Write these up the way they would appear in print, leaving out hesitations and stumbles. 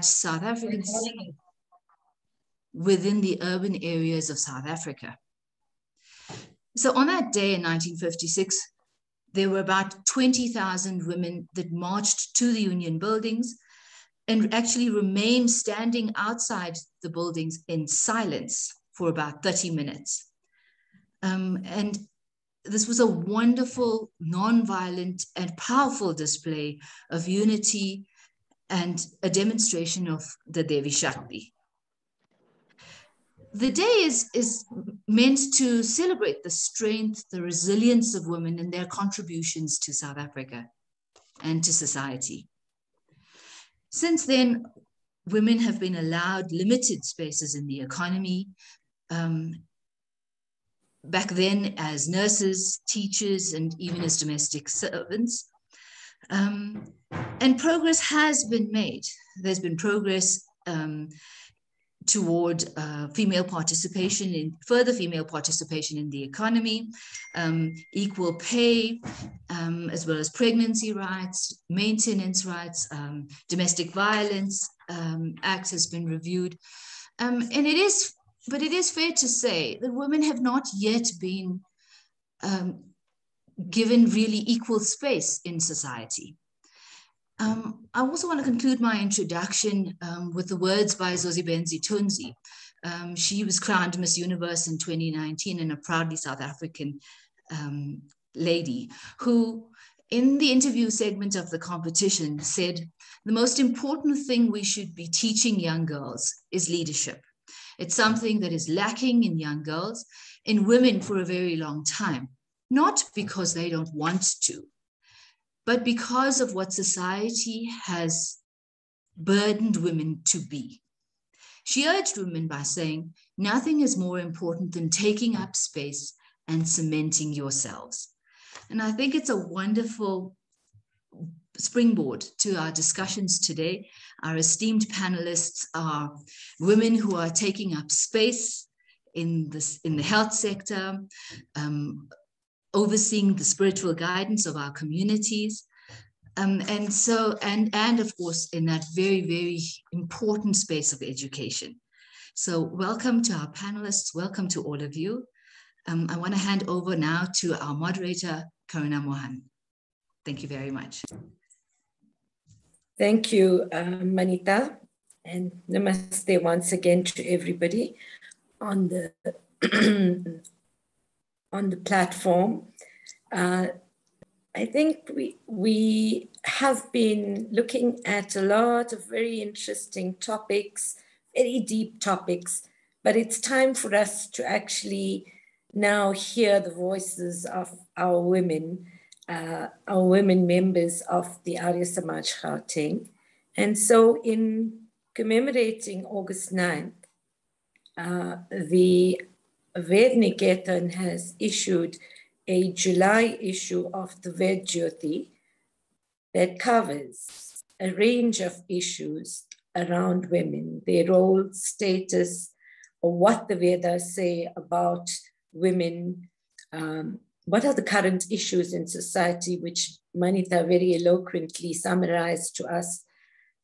South Africans within the urban areas of South Africa. So on that day in 1956, there were about 20,000 women that marched to the Union buildings and actually remained standing outside the buildings in silence for about 30 minutes. And this was a wonderful, non-violent, and powerful display of unity and a demonstration of the Devi Shakti. The day is meant to celebrate the strength, the resilience of women and their contributions to South Africa and to society. Since then, women have been allowed limited spaces in the economy, back then as nurses, teachers, and even as domestic servants. And progress has been made. There's been progress toward female participation, further female participation in the economy, equal pay, as well as pregnancy rights, maintenance rights, domestic violence act has been reviewed. But it is fair to say that women have not yet been given really equal space in society. I also want to conclude my introduction with the words by Zosibenzi Tunzi. She was crowned Miss Universe in 2019 and a proudly South African lady who, in the interview segment of the competition, said, "The most important thing we should be teaching young girls is leadership. It's something that is lacking in young girls, in women for a very long time, not because they don't want to, but because of what society has burdened women to be." She urged women by saying, "Nothing is more important than taking up space and cementing yourselves." And I think it's a wonderful springboard to our discussions today. Our esteemed panelists are women who are taking up space in the health sector, overseeing the spiritual guidance of our communities, and of course in that very, very important space of education. So welcome to our panelists, welcome to all of you. I want to hand over now to our moderator, Karuna Mohan. Thank you very much. Thank you, Manita, and namaste once again to everybody on the on the platform. I think we have been looking at a lot of very interesting topics, very deep topics, but it's time for us to actually now hear the voices of our women members of the Arya Samaj Gauteng. And so in commemorating August 9th, the Ved Niketan has issued a July issue of the Ved Jyoti that covers a range of issues around women, their role, status, or what the Vedas say about women, what are the current issues in society, which Manita very eloquently summarized to us,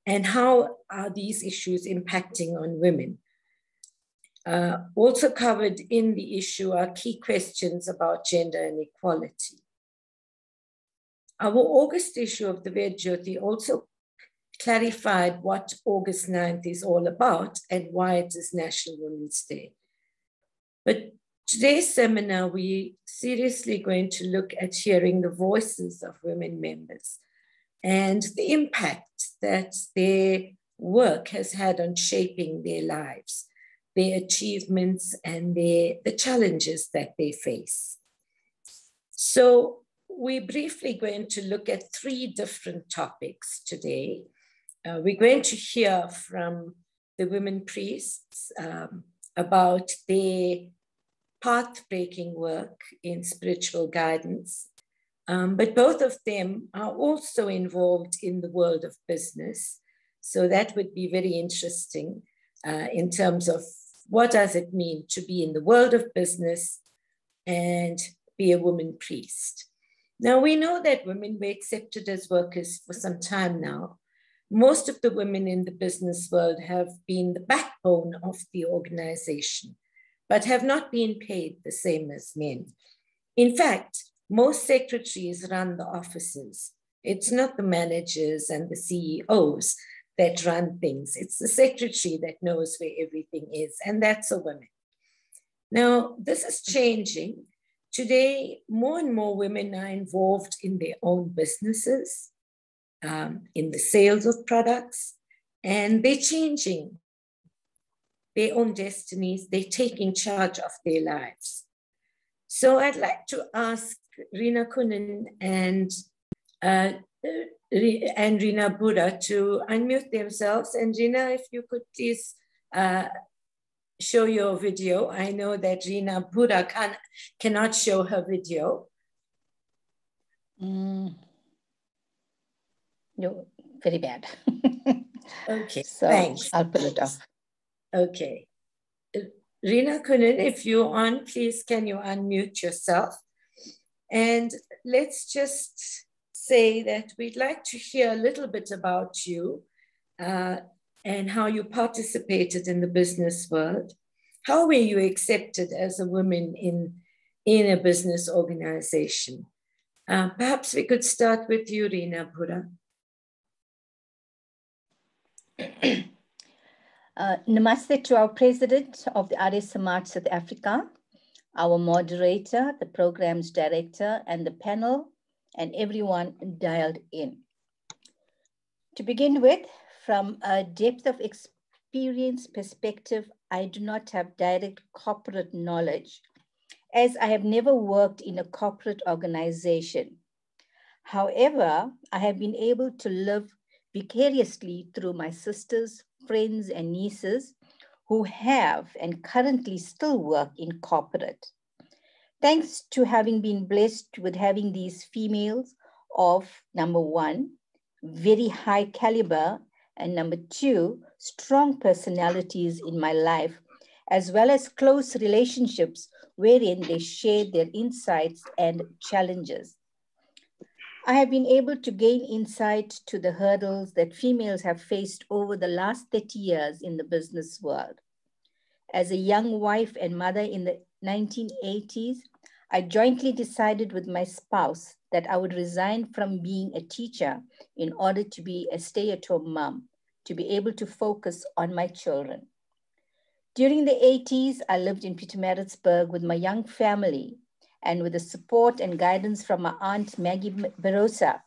and how are these issues impacting on women. Also covered in the issue are key questions about gender inequality. Our August issue of the Ved Jyoti also clarified what August 9th is all about and why it is National Women's Day. But today's seminar, we're seriously going to look at hearing the voices of women members and the impact that their work has had on shaping their lives, their achievements, and the challenges that they face. So we're briefly going to look at three different topics today. We're going to hear from the women priests about their path-breaking work in spiritual guidance. But both of them are also involved in the world of business. So that would be very interesting in terms of what does it mean to be in the world of business and be a woman priest. Now we know that women were accepted as workers for some time now, most of the women in the business world have been the backbone of the organization, but have not been paid the same as men. In fact, most secretaries run the offices. It's not the managers and the CEOs that run things. It's the secretary that knows where everything is, and that's a woman. Now, this is changing. Today, more and more women are involved in their own businesses, in the sales of products, and they're changing their own destinies. They're taking charge of their lives. So I'd like to ask Rina Kunin and Rina Buddha to unmute themselves. And Rina, if you could please show your video. I know that Rina Buddha cannot show her video. No, very bad. Okay, so thanks. I'll pull it off. Okay. Rina Kunin, if you're on, please can you unmute yourself? And let's just say that we'd like to hear a little bit about you and how you participated in the business world. How were you accepted as a woman in a business organization? Perhaps we could start with you, Rina Buddha. Namaste to our president of the Arya Samaj South Africa, our moderator, the program's director, and the panel, and everyone dialed in. To begin with, from a depth of experience perspective, I do not have direct corporate knowledge, as I have never worked in a corporate organization. However, I have been able to live vicariously through my sisters, friends, and nieces who have and currently still work in corporate. Thanks to having been blessed with having these females of, number one, very high caliber, and number two, strong personalities in my life, as well as close relationships wherein they share their insights and challenges. I have been able to gain insight to the hurdles that females have faced over the last 30 years in the business world. As a young wife and mother in the 1980s, I jointly decided with my spouse that I would resign from being a teacher in order to be a stay-at-home mom, to be able to focus on my children. During the 80s, I lived in Pietermaritzburg with my young family, and with the support and guidance from my aunt Maggie Barossa,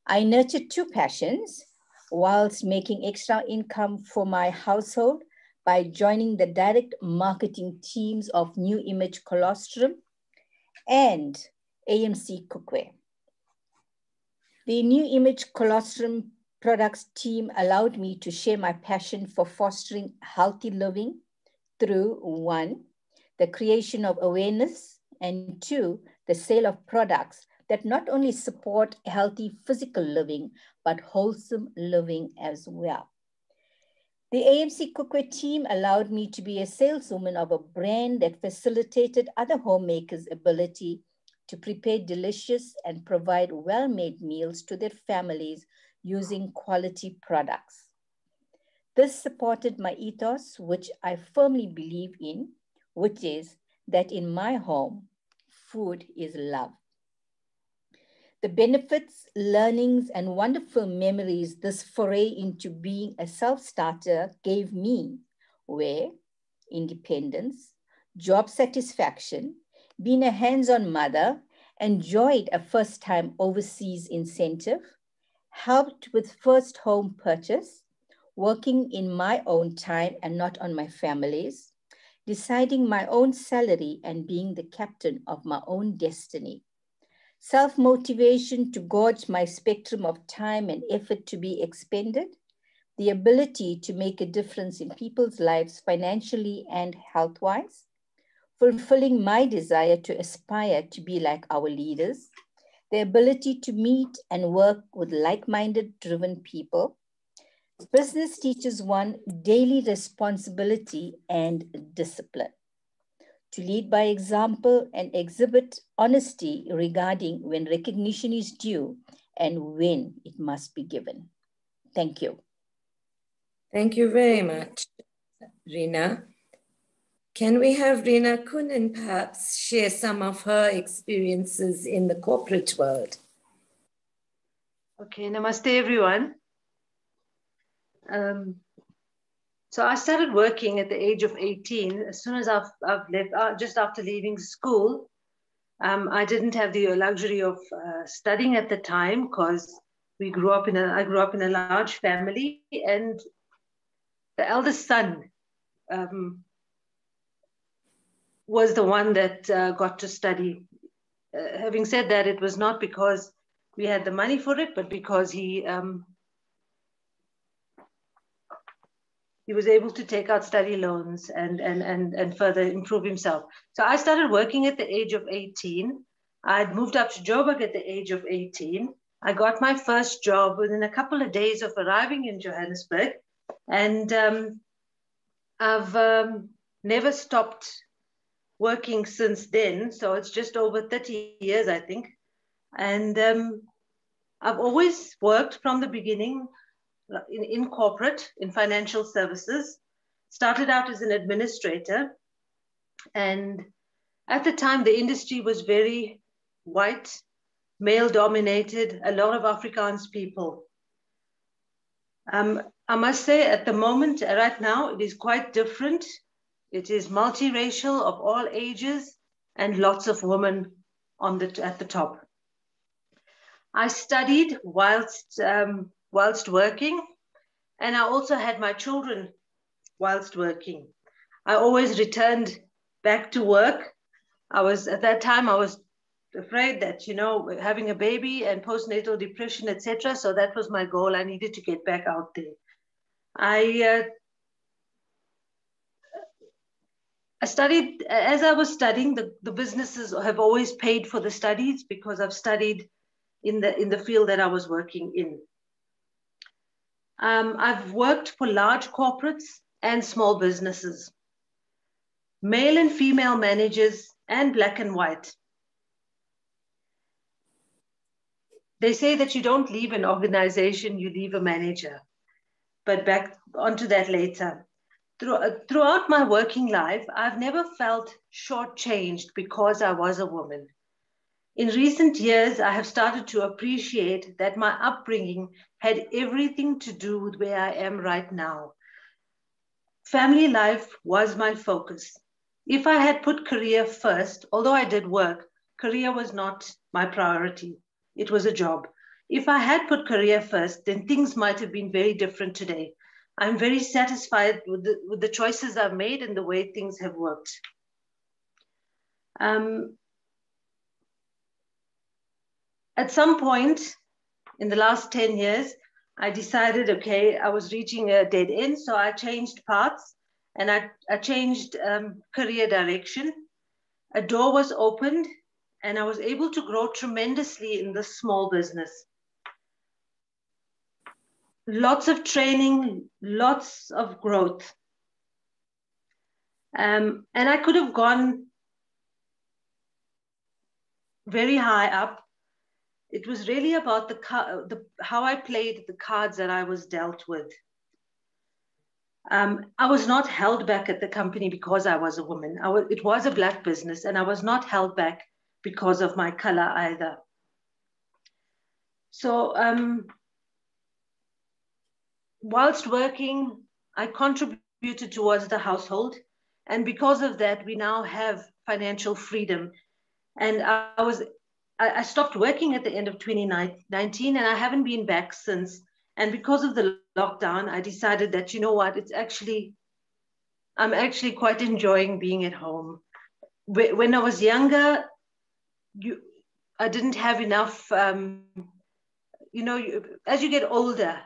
I nurtured two passions whilst making extra income for my household by joining the direct marketing teams of New Image Colostrum and AMC Cookware. The New Image Colostrum products team allowed me to share my passion for fostering healthy living through, one, the creation of awareness, and two, the sale of products that not only support healthy physical living, but wholesome living as well. The AMC Cookware team allowed me to be a saleswoman of a brand that facilitated other homemakers' ability to prepare delicious and provide well-made meals to their families using quality products. This supported my ethos, which I firmly believe in, which is that in my home, food is love. The benefits, learnings, and wonderful memories this foray into being a self-starter gave me were independence, job satisfaction, being a hands-on mother, enjoyed a first-time overseas incentive, helped with first home purchase, working in my own time and not on my family's, deciding my own salary and being the captain of my own destiny. Self-motivation to gauge my spectrum of time and effort to be expended, the ability to make a difference in people's lives financially and health-wise, fulfilling my desire to aspire to be like our leaders, the ability to meet and work with like-minded driven people. Business teaches one daily responsibility and discipline. To lead by example and exhibit honesty regarding when recognition is due and when it must be given. Thank you. Thank you very much, Rina. Can we have Rina Kunin perhaps share some of her experiences in the corporate world? Okay, namaste everyone. So I started working at the age of 18. As soon as I've left, just after leaving school, I didn't have the luxury of studying at the time because I grew up in a large family, and the eldest son was the one that got to study. Having said that, it was not because we had the money for it, but because he was able to take out study loans and further improve himself. So I started working at the age of 18. I'd moved up to Joburg at the age of 18. I got my first job within a couple of days of arriving in Johannesburg. And I've never stopped working since then. So it's just over 30 years, I think. And I've always worked from the beginning in corporate, in financial services. Started out as an administrator. And at the time, the industry was very white, male dominated, a lot of Afrikaans people. I must say at the moment, right now, it is quite different. It is multiracial of all ages and lots of women at the top. I studied whilst working, and I also had my children whilst working. I always returned back to work. At that time, I was afraid that, having a baby and postnatal depression, etc. So that was my goal. I needed to get back out there. I studied, as I was studying, the businesses have always paid for the studies because I've studied in the field that I was working in. I've worked for large corporates and small businesses, male and female managers, and black and white. They say that you don't leave an organization, you leave a manager. But back onto that later. Throughout my working life, I've never felt shortchanged because I was a woman. In recent years, I have started to appreciate that my upbringing had everything to do with where I am right now. Family life was my focus. If I had put career first, although I did work, career was not my priority. It was a job. If I had put career first, then things might have been very different today. I'm very satisfied with the choices I've made and the way things have worked. At some point in the last 10 years, I decided, okay, I was reaching a dead end, so I changed paths and I changed career direction. A door was opened and I was able to grow tremendously in this small business. Lots of training, lots of growth. And I could have gone very high up. It was really about how I played the cards that I was dealt with. I was not held back at the company because I was a woman. It was a Black business, and I was not held back because of my color either. So whilst working, I contributed towards the household. And because of that, we now have financial freedom. And I stopped working at the end of 2019, and I haven't been back since. And because of the lockdown, I decided that, you know what, I'm actually quite enjoying being at home. When I was younger, I didn't have enough, as you get older,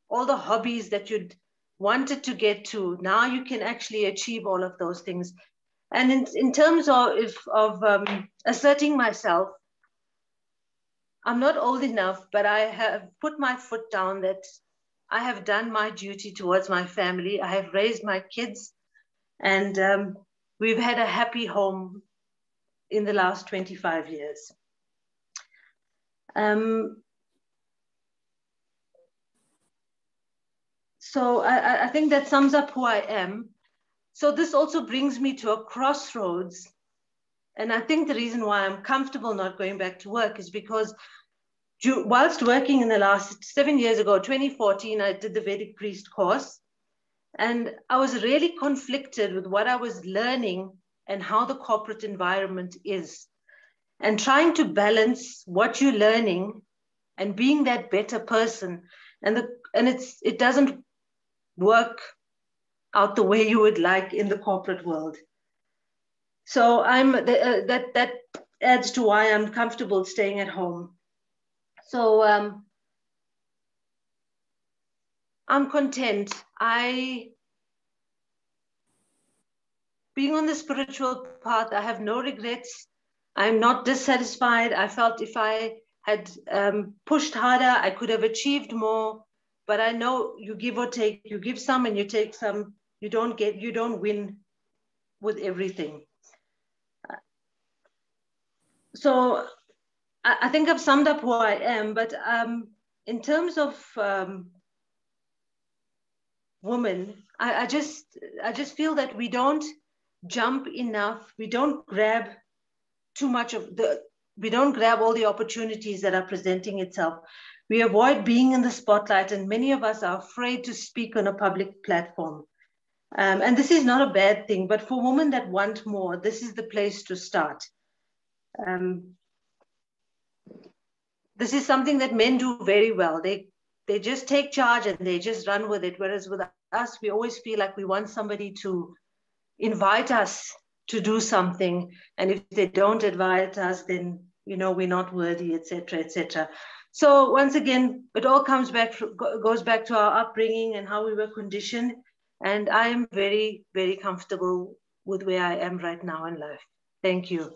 all the hobbies that you'd wanted to get to, now you can actually achieve all of those things. And in terms of asserting myself, I'm not old enough, but I have put my foot down that I have done my duty towards my family. I have raised my kids, and we've had a happy home in the last 25 years. So I think that sums up who I am. So this also brings me to a crossroads. And I think the reason why I'm comfortable not going back to work is because whilst working in the last 7 years ago, 2014, I did the Vedic priest course. And I was really conflicted with what I was learning and how the corporate environment is. And trying to balance what you're learning and being that better person. And it doesn't work out the way you would like in the corporate world. So that adds to why I'm comfortable staying at home. So I'm content. Being on the spiritual path, I have no regrets. I'm not dissatisfied. I felt if I had pushed harder, I could have achieved more. But I know you give or take, you give some and you take some. You don't win with everything. So I think I've summed up who I am, but in terms of women, I just feel that we don't jump enough. We don't grab too much we don't grab all the opportunities that are presenting itself. We avoid being in the spotlight, and many of us are afraid to speak on a public platform. And this is not a bad thing, but for women that want more, this is the place to start. This is something that men do very well. They just take charge and they just run with it. Whereas with us, we always feel like we want somebody to invite us to do something. And if they don't invite us, then, we're not worthy, etc., etc. So once again, it all goes back to our upbringing and how we were conditioned. And I am very, very comfortable with where I am right now in life. Thank you.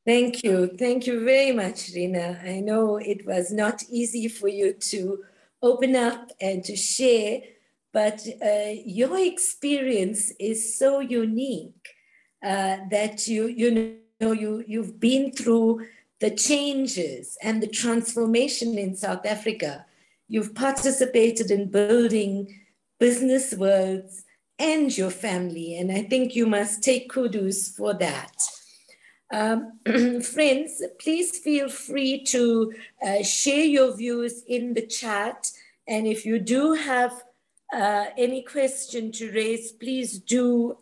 Thank you. Thank you very much, Rina. I know it was not easy for you to open up and to share, but your experience is so unique that you've been through the changes and the transformation in South Africa. You've participated in building business worlds and your family, and I think you must take kudos for that. Friends, please feel free to share your views in the chat. And if you do have any question to raise, please do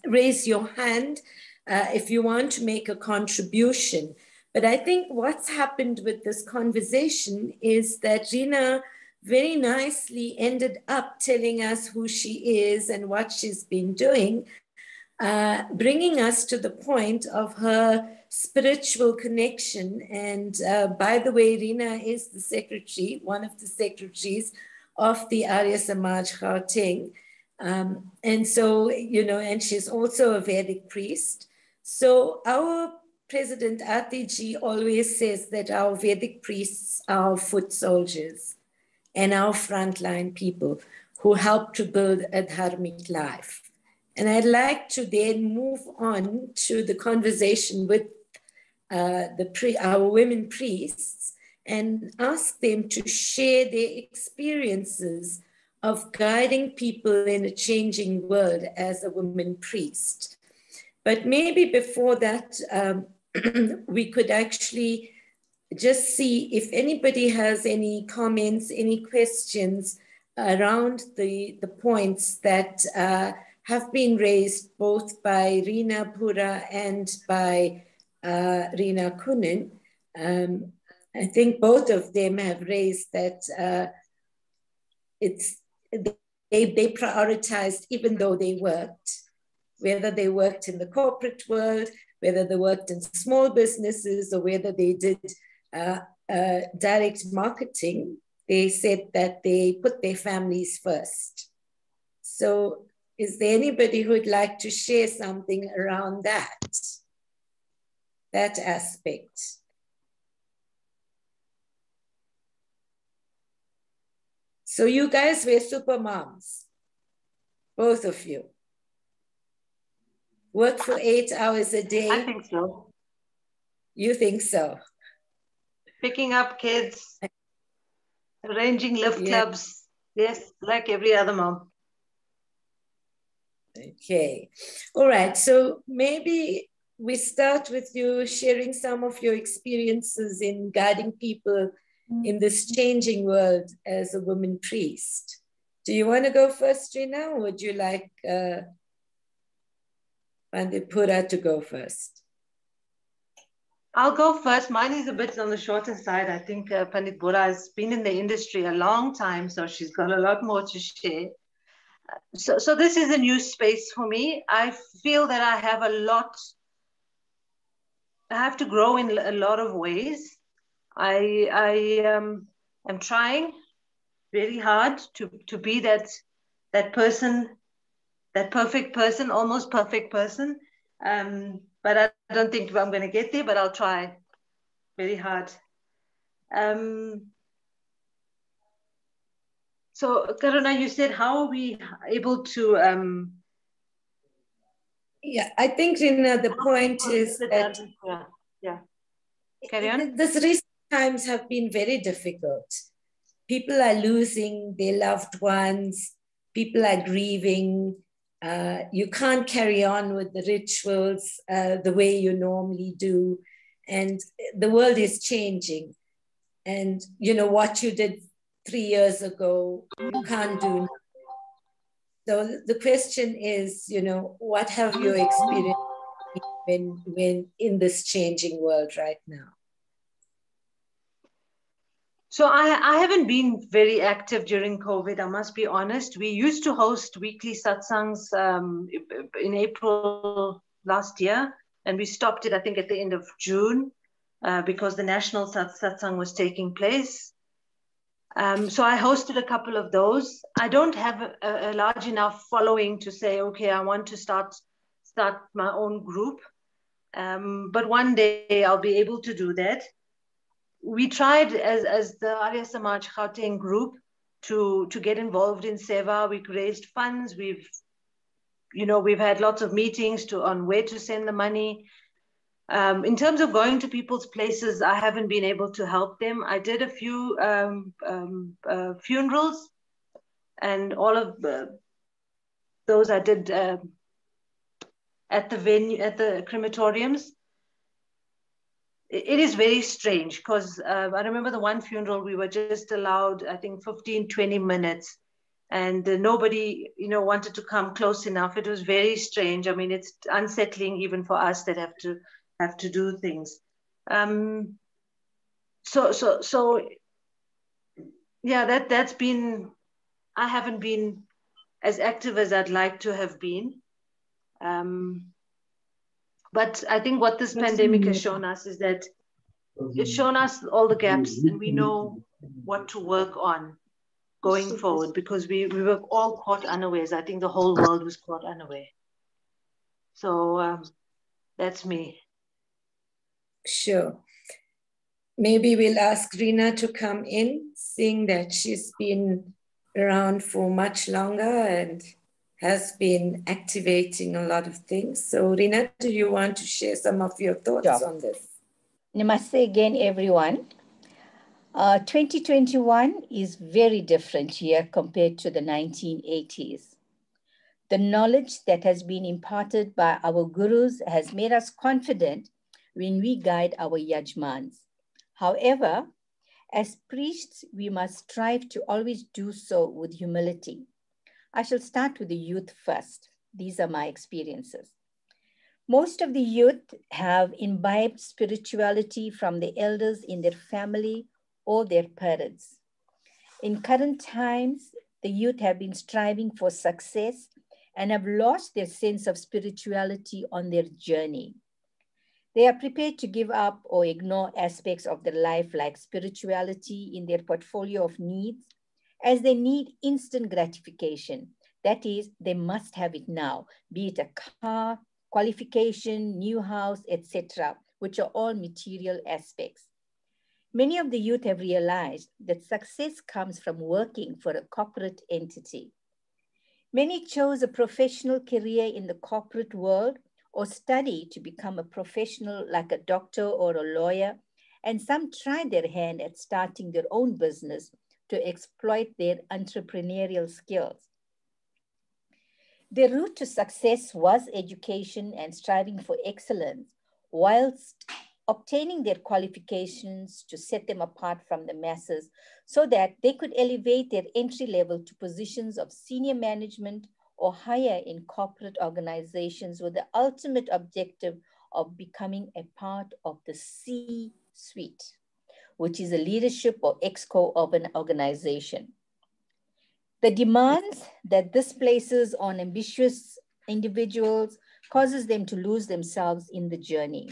raise your hand if you want to make a contribution. But I think what's happened with this conversation is that Rina very nicely ended up telling us who she is and what she's been doing, bringing us to the point of her spiritual connection. And by the way, Rina is the secretary, one of the secretaries of the Arya Samaj Gauteng. And so, and she's also a Vedic priest. So our President Atiji always says that our Vedic priests are our foot soldiers and our frontline people who help to build a dharmic life. And I'd like to then move on to the conversation with our women priests and ask them to share their experiences of guiding people in a changing world as a woman priest. But maybe before that, we could actually just see if anybody has any comments, any questions around the points that have been raised both by Rina Pura and by Rina Kunin. I think both of them have raised that they prioritized, even though they worked, whether they worked in the corporate world, whether they worked in small businesses, or whether they did direct marketing, they said that they put their families first. So is there anybody who would like to share something around that aspect? So you guys were super moms, both of you. Work for 8 hours a day? I think so. You think so? Picking up kids, arranging lift clubs. Yes, like every other mom. Okay. All right. So maybe we start with you sharing some of your experiences in guiding people in this changing world as a woman priest. Do you want to go first, Rina, or would you like Bandipura to go first? I'll go first. Mine is a bit on the shorter side. I think Pandit Bora has been in the industry a long time, so she's got a lot more to share. So this is a new space for me. I feel that I have I have to grow in a lot of ways. I am trying very hard to be that person, that perfect person, almost perfect person. But I don't think I'm going to get there, but I'll try very hard. So Karuna, you said, how are we able to... Yeah, I think, Rina, the point is that yeah. Carry on. These recent times have been very difficult. People are losing their loved ones. People are grieving. You can't carry on with the rituals the way you normally do. And the world is changing. And, you know, what you did 3 years ago, you can't do now. So the question is, you know, what have you experienced when in this changing world right now? So I haven't been very active during COVID, I must be honest. We used to host weekly satsangs in April last year, and we stopped it, I think, at the end of June because the national satsang was taking place. So I hosted a couple of those. I don't have a large enough following to say, okay, I want to start my own group. But one day I'll be able to do that. We tried as the Arya Samaj Gauteng group to get involved in Seva. We raised funds. We've had lots of meetings on where to send the money. In terms of going to people's places, I haven't been able to help them. I did a few funerals, and all of those I did at the venue, at the crematoriums. It is very strange because I remember the one funeral we were just allowed, I think, 15, 20 minutes, and nobody, wanted to come close enough. It was very strange. I mean, it's unsettling even for us that have to do things. So yeah, that's been, I haven't been as active as I'd like to have been. But I think what this pandemic has shown us is that it's shown us all the gaps, and we know what to work on going forward, because we were all caught unawares. I think the whole world was caught unaware. So that's me. Sure. Maybe we'll ask Rina to come in, seeing that she's been around for much longer and has been activating a lot of things. So Rina, do you want to share some of your thoughts on this? Namaste again, everyone. 2021 is very different year compared to the 1980s. The knowledge that has been imparted by our gurus has made us confident when we guide our yajmans. However, as priests, we must strive to always do so with humility. I shall start with the youth first. These are my experiences. Most of the youth have imbibed spirituality from the elders in their family or their parents. In current times, the youth have been striving for success and have lost their sense of spirituality on their journey. They are prepared to give up or ignore aspects of their life like spirituality in their portfolio of needs, as they need instant gratification. That is, they must have it now, be it a car, qualification, new house, etc., which are all material aspects. Many of the youth have realized that success comes from working for a corporate entity. Many chose a professional career in the corporate world or study to become a professional like a doctor or a lawyer, and some tried their hand at starting their own business to exploit their entrepreneurial skills. Their route to success was education and striving for excellence, whilst obtaining their qualifications to set them apart from the masses so that they could elevate their entry level to positions of senior management or higher in corporate organizations with the ultimate objective of becoming a part of the C-suite, which is a leadership or exco of an organization. The demands that this places on ambitious individuals causes them to lose themselves in the journey.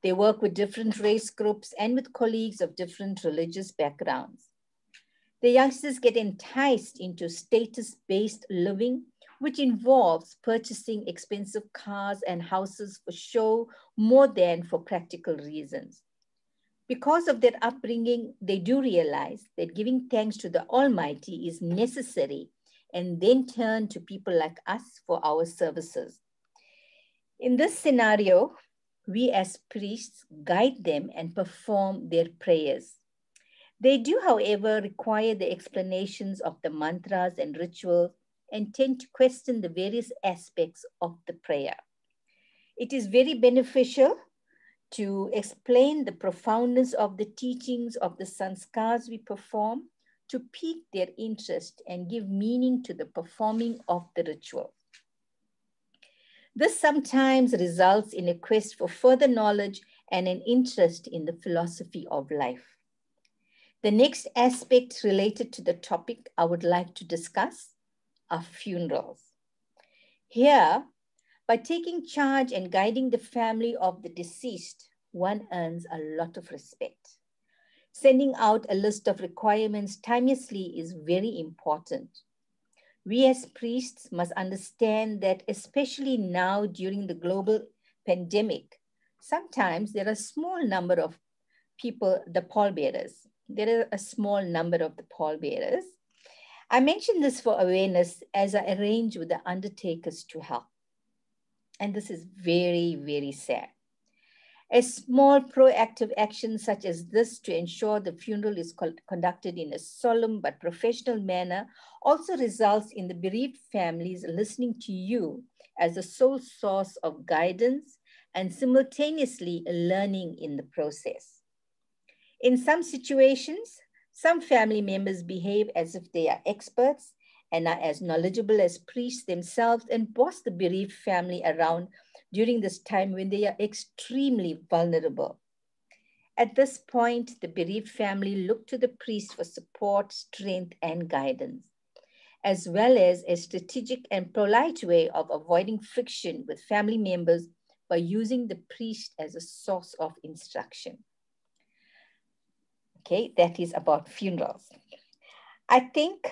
They work with different race groups and with colleagues of different religious backgrounds. The youngsters get enticed into status-based living, which involves purchasing expensive cars and houses for show more than for practical reasons. Because of their upbringing, they do realize that giving thanks to the Almighty is necessary and then turn to people like us for our services. In this scenario, we as priests guide them and perform their prayers. They do, however, require the explanations of the mantras and rituals and tend to question the various aspects of the prayer. It is very beneficial to explain the profoundness of the teachings of the sanskars we perform, to pique their interest and give meaning to the performing of the ritual. This sometimes results in a quest for further knowledge and an interest in the philosophy of life. The next aspect related to the topic I would like to discuss are funerals. Here, by taking charge and guiding the family of the deceased, one earns a lot of respect. Sending out a list of requirements timeously is very important. We as priests must understand that, especially now during the global pandemic, sometimes there are a small number of people, the pallbearers. There are a small number of the pallbearers. I mention this for awareness as I arrange with the undertakers to help. And this is very, very sad. A small proactive action such as this to ensure the funeral is conducted in a solemn but professional manner also results in the bereaved families listening to you as the sole source of guidance and simultaneously learning in the process. In some situations, some family members behave as if they are experts and are as knowledgeable as priests themselves and boss the bereaved family around during this time when they are extremely vulnerable. At this point, the bereaved family look to the priest for support, strength, and guidance, as well as a strategic and polite way of avoiding friction with family members by using the priest as a source of instruction. Okay, that is about funerals. I think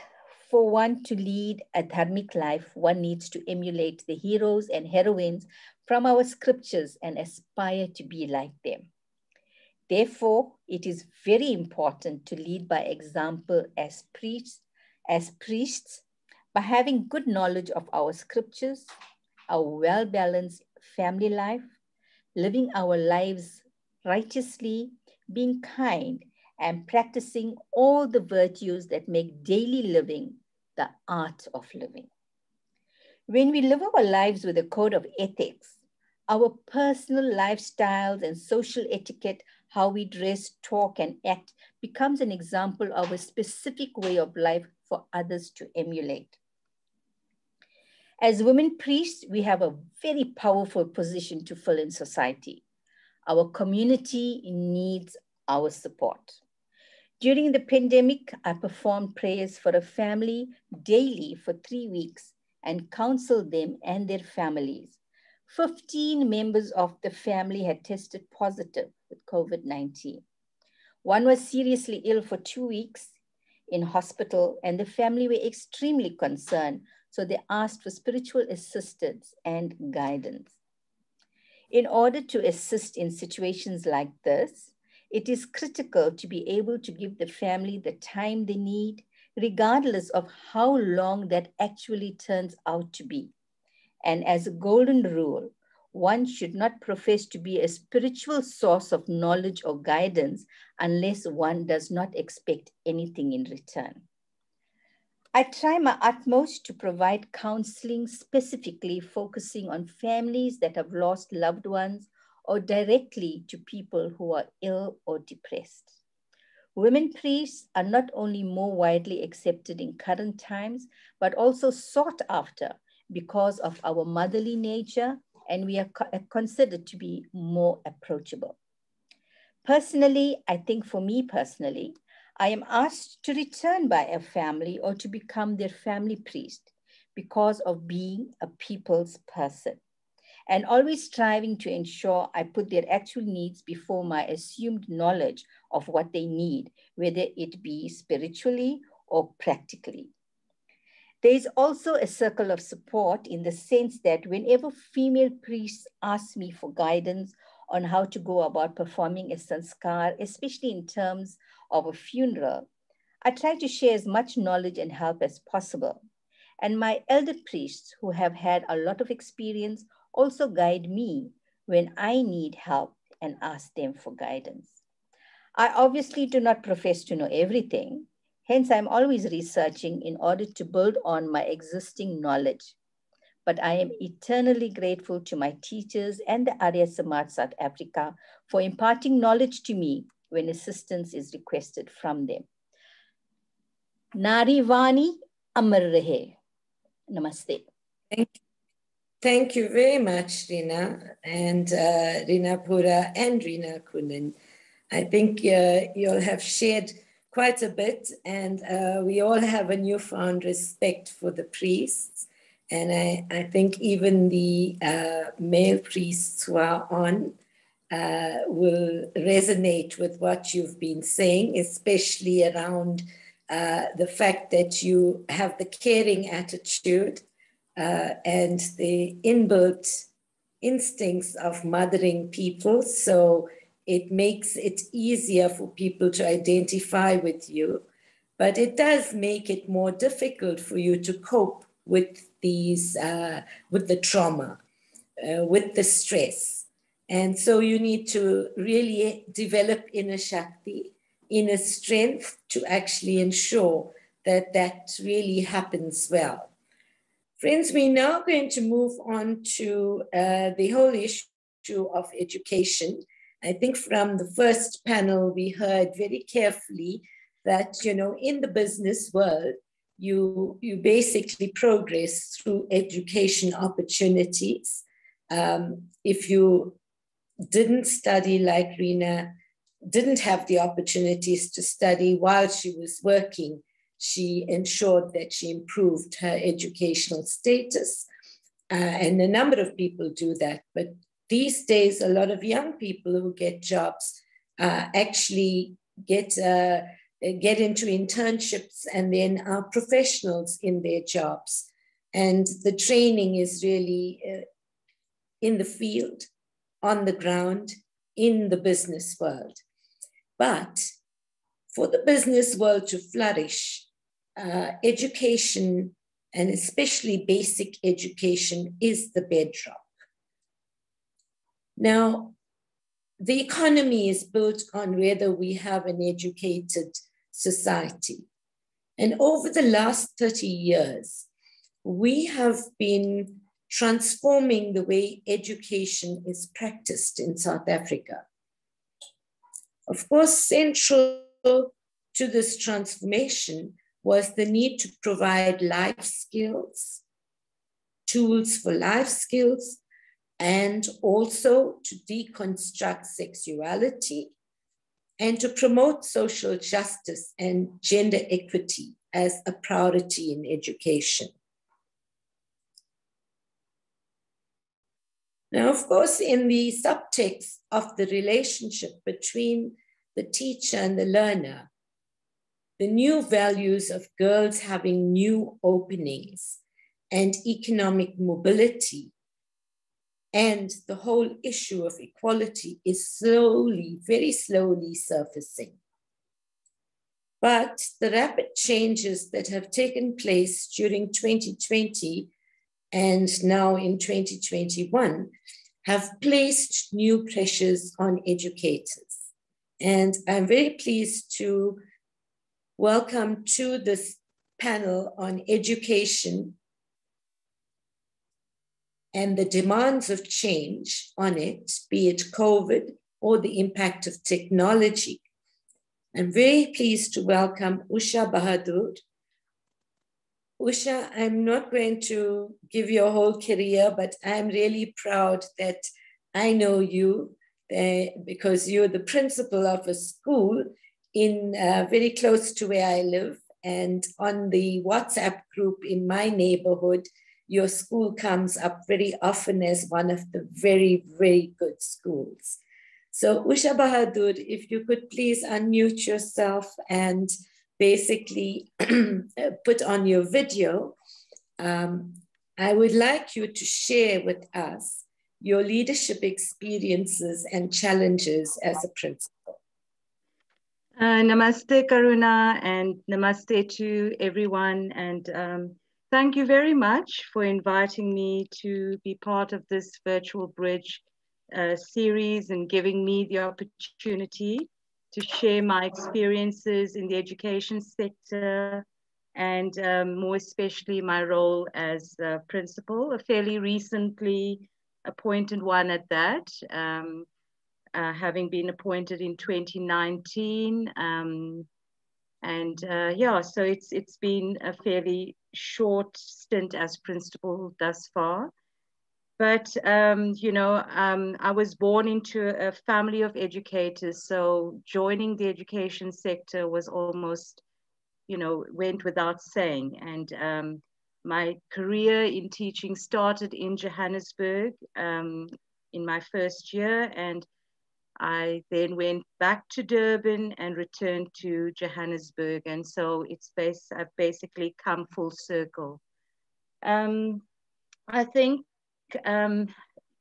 for one to lead a dharmic life, one needs to emulate the heroes and heroines from our scriptures and aspire to be like them. Therefore, it is very important to lead by example as priests by having good knowledge of our scriptures, our well-balanced family life, living our lives righteously, being kind, and practicing all the virtues that make daily living the art of living. When we live our lives with a code of ethics, our personal lifestyles and social etiquette, how we dress, talk, and act becomes an example of a specific way of life for others to emulate. As women priests, we have a very powerful position to fill in society. Our community needs our support. During the pandemic, I performed prayers for a family daily for 3 weeks and counseled them and their families. 15 members of the family had tested positive with COVID-19. One was seriously ill for 2 weeks in hospital, and the family were extremely concerned, so they asked for spiritual assistance and guidance. In order to assist in situations like this, it is critical to be able to give the family the time they need, regardless of how long that actually turns out to be. And as a golden rule, one should not profess to be a spiritual source of knowledge or guidance unless one does not expect anything in return. I try my utmost to provide counseling specifically focusing on families that have lost loved ones or directly to people who are ill or depressed. Women priests are not only more widely accepted in current times, but also sought after because of our motherly nature, and we are considered to be more approachable. Personally, I think for me personally, I am asked to return by a family or to become their family priest because of being a people's person and always striving to ensure I put their actual needs before my assumed knowledge of what they need, whether it be spiritually or practically. There is also a circle of support in the sense that whenever female priests ask me for guidance on how to go about performing a sanskar, especially in terms of a funeral, I try to share as much knowledge and help as possible. And my elder priests who have had a lot of experience also guide me when I need help and ask them for guidance. I obviously do not profess to know everything. Hence, I'm always researching in order to build on my existing knowledge. But I am eternally grateful to my teachers and the Arya Samaj South Africa for imparting knowledge to me when assistance is requested from them. Nari Vani Amar Rahe. Namaste. Thank you very much, Rina, and Rina Pura and Rina Kunin. I think you'll have shared quite a bit, and we all have a newfound respect for the priests. And I think even the male priests who are on will resonate with what you've been saying, especially around the fact that you have the caring attitude and the inbuilt instincts of mothering people. So it makes it easier for people to identify with you, but it does make it more difficult for you to cope with these, with the trauma, with the stress. And so you need to really develop inner Shakti, inner strength to actually ensure that that really happens well. Friends, we're now going to move on to the whole issue of education. I think from the first panel, we heard very carefully that, you know, in the business world, you basically progress through education opportunities. If you didn't study like Rina, didn't have the opportunities to study while she was working, she ensured that she improved her educational status. And a number of people do that. But these days, a lot of young people who get jobs actually get into internships and then are professionals in their jobs. And the training is really in the field, on the ground, in the business world. But for the business world to flourish, education, and especially basic education, is the bedrock. Now, the economy is built on whether we have an educated society. And over the last 30 years, we have been transforming the way education is practiced in South Africa. Of course, central to this transformation was the need to provide life skills, tools for life skills, and also to deconstruct sexuality and to promote social justice and gender equity as a priority in education. Now, of course, in the subtext of the relationship between the teacher and the learner, the new values of girls having new openings and economic mobility and the whole issue of equality is slowly, very slowly surfacing. But the rapid changes that have taken place during 2020 and now in 2021 have placed new pressures on educators. And I'm very pleased to welcome to this panel on education and the demands of change on it, be it COVID or the impact of technology. I'm very pleased to welcome Usha Bahadur. Usha, I'm not going to give you a whole career, but I'm really proud that I know you because you're the principal of a school in very close to where I live. And on the WhatsApp group in my neighborhood, your school comes up very often as one of the very, very good schools. So Usha Bahadur, if you could please unmute yourself and basically put on your video. I would like you to share with us your leadership experiences and challenges as a principal. Namaste, Karuna, and namaste to everyone. And thank you very much for inviting me to be part of this Virtual Bridge series and giving me the opportunity to share my experiences in the education sector and more especially my role as principal, a fairly recently appointed one at that, having been appointed in 2019. Yeah, so it's been a fairly short stint as principal thus far. But, you know, I was born into a family of educators, so joining the education sector was almost, you know, went without saying. And my career in teaching started in Johannesburg in my first year, and I then went back to Durban and returned to Johannesburg. And so I've basically come full circle. I think,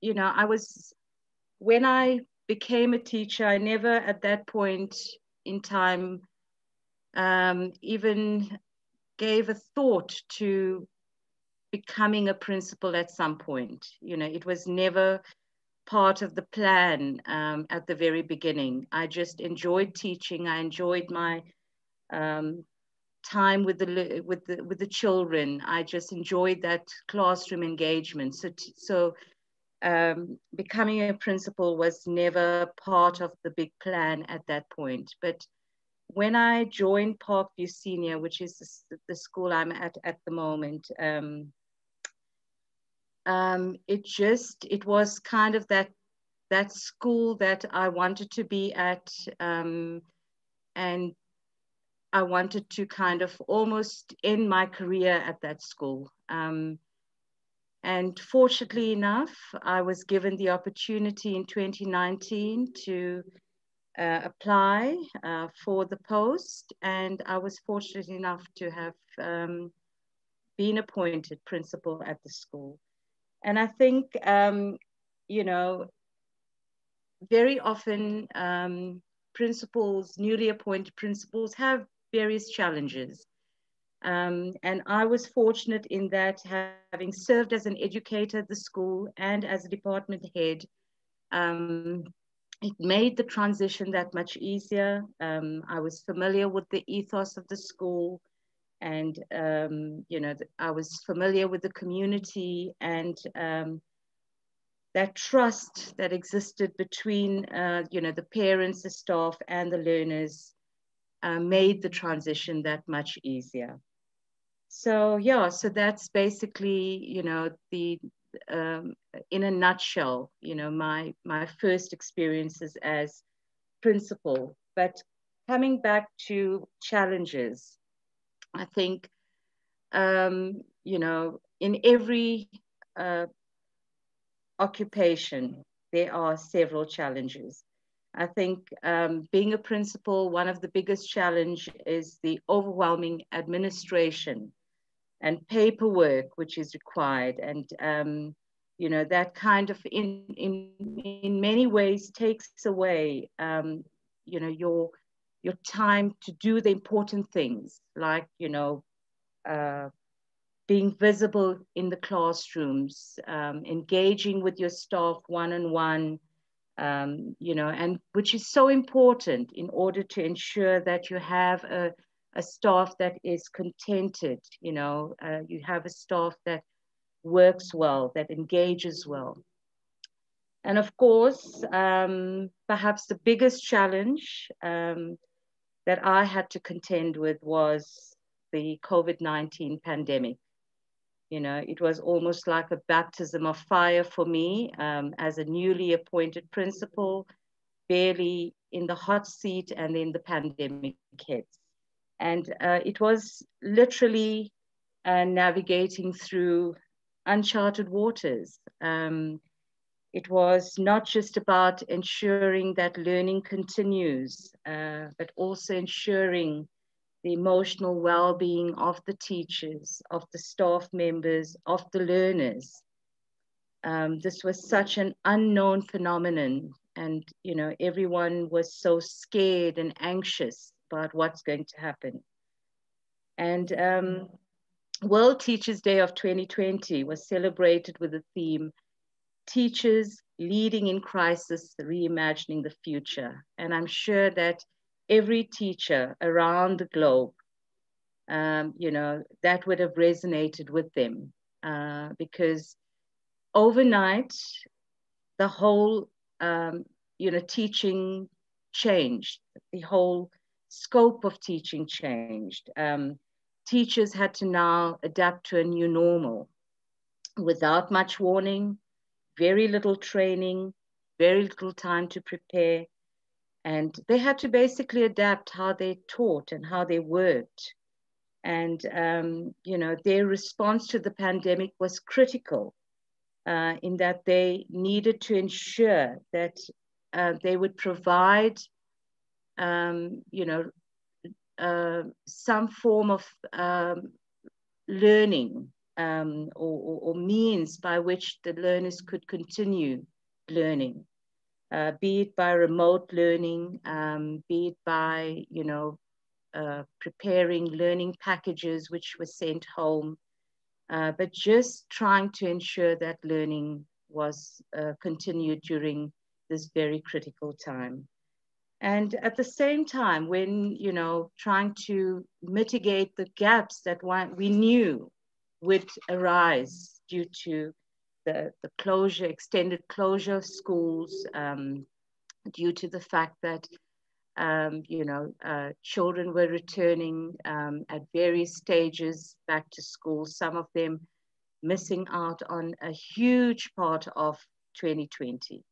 you know, when I became a teacher, I never at that point in time even gave a thought to becoming a principal at some point. You know, it was never part of the plan at the very beginning. I just enjoyed teaching. I enjoyed my time with the children. I just enjoyed that classroom engagement. So becoming a principal was never part of the big plan at that point. But when I joined Parkview Senior, which is the school I'm at the moment, it was kind of that school that I wanted to be at, and I wanted to kind of almost end my career at that school. And fortunately enough, I was given the opportunity in 2019 to apply for the post, and I was fortunate enough to have been appointed principal at the school. And I think, you know, very often principals, newly appointed principals, have various challenges. And I was fortunate in that, having served as an educator at the school and as a department head, it made the transition that much easier. I was familiar with the ethos of the school, and you know, I was familiar with the community, and that trust that existed between you know, the parents, the staff, and the learners made the transition that much easier. So yeah, so that's basically, you know, in a nutshell, you know, my first experiences as principal. But coming back to challenges, I think, you know, in every occupation, there are several challenges. I think being a principal, one of the biggest challenge is the overwhelming administration and paperwork which is required. And, you know, that kind of in many ways takes away, you know, your time to do the important things, like, you know, being visible in the classrooms, engaging with your staff one-on-one, you know, and which is so important in order to ensure that you have a staff that is contented, you know, you have a staff that works well, that engages well. And of course, perhaps the biggest challenge that I had to contend with was the COVID-19 pandemic. You know, it was almost like a baptism of fire for me as a newly appointed principal, barely in the hot seat, and then the pandemic hits. And it was literally navigating through uncharted waters. It was not just about ensuring that learning continues, but also ensuring the emotional well-being of the teachers, of the staff members, of the learners. This was such an unknown phenomenon, and you know, everyone was so scared and anxious about what's going to happen. And World Teachers' Day of 2020 was celebrated with the theme, Teachers Leading in Crisis, Reimagining the Future. And I'm sure that every teacher around the globe, you know, that would have resonated with them because overnight, the whole, you know, teaching changed. The whole scope of teaching changed. Teachers had to now adapt to a new normal without much warning, very little training, very little time to prepare. And they had to basically adapt how they taught and how they worked. And, you know, their response to the pandemic was critical in that they needed to ensure that they would provide, you know, some form of learning or means by which the learners could continue learning. Be it by remote learning, be it by, you know, preparing learning packages which were sent home, but just trying to ensure that learning was continued during this very critical time. And at the same time, when, you know, trying to mitigate the gaps that we knew would arise due to the closure, extended closure of schools, due to the fact that, you know, children were returning at various stages back to school, some of them missing out on a huge part of 2020.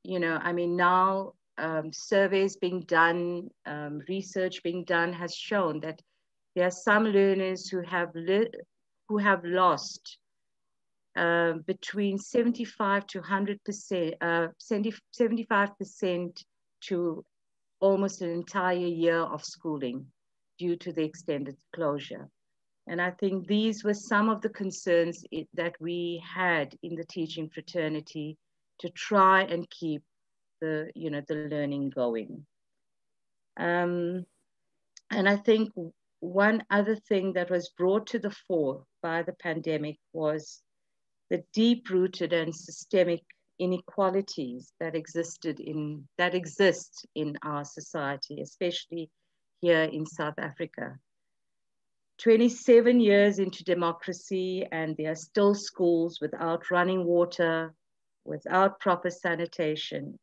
You know, I mean, now surveys being done, research being done has shown that there are some learners who have lost between 75 to 100%, 75% to almost an entire year of schooling due to the extended closure. And I think these were some of the concerns that we had in the teaching fraternity to try and keep the, you know, the learning going. And I think one other thing that was brought to the fore by the pandemic was the deep-rooted and systemic inequalities that exist in our society, especially here in South Africa. 27 years into democracy, and there are still schools without running water, without proper sanitation,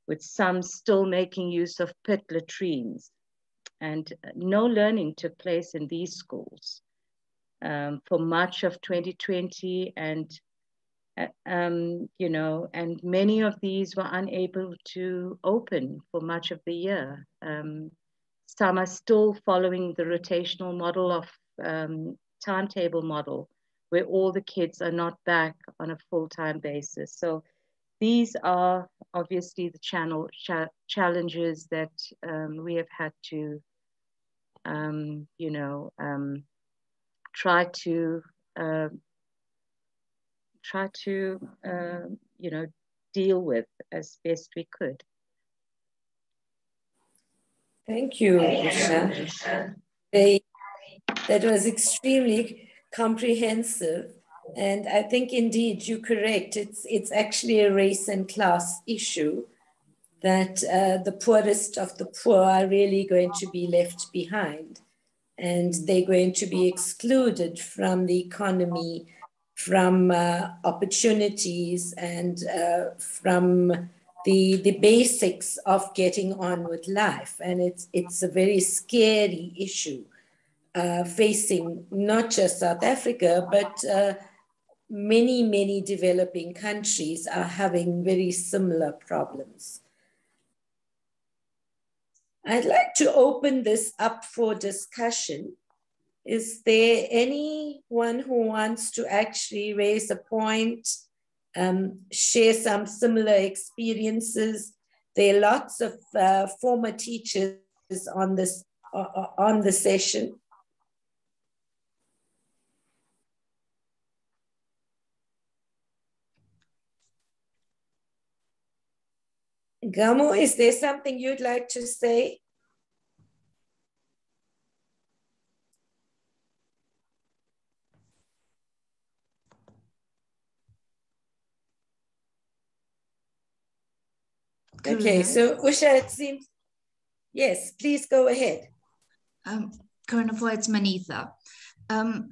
with some still making use of pit latrines. And no learning took place in these schools for much of 2020, and you know, and many of these were unable to open for much of the year. Some are still following the rotational model of timetable model, where all the kids are not back on a full-time basis. So these are obviously the challenges that we have had to, you know, try to, you know, deal with as best we could. Thank you, Usha. Very That was extremely comprehensive. And I think indeed you're correct. It's actually a race and class issue that the poorest of the poor are really going to be left behind. And they're going to be excluded from the economy, from opportunities, and from the basics of getting on with life. And it's a very scary issue. Facing not just South Africa, but many, many developing countries are having very similar problems. I'd like to open this up for discussion. Is there anyone who wants to actually raise a point, share some similar experiences? There are lots of former teachers on the session. Gamo, is there something you'd like to say? Okay, so Usha, it seems, yes, please go ahead. Karanapur, it's Manitha.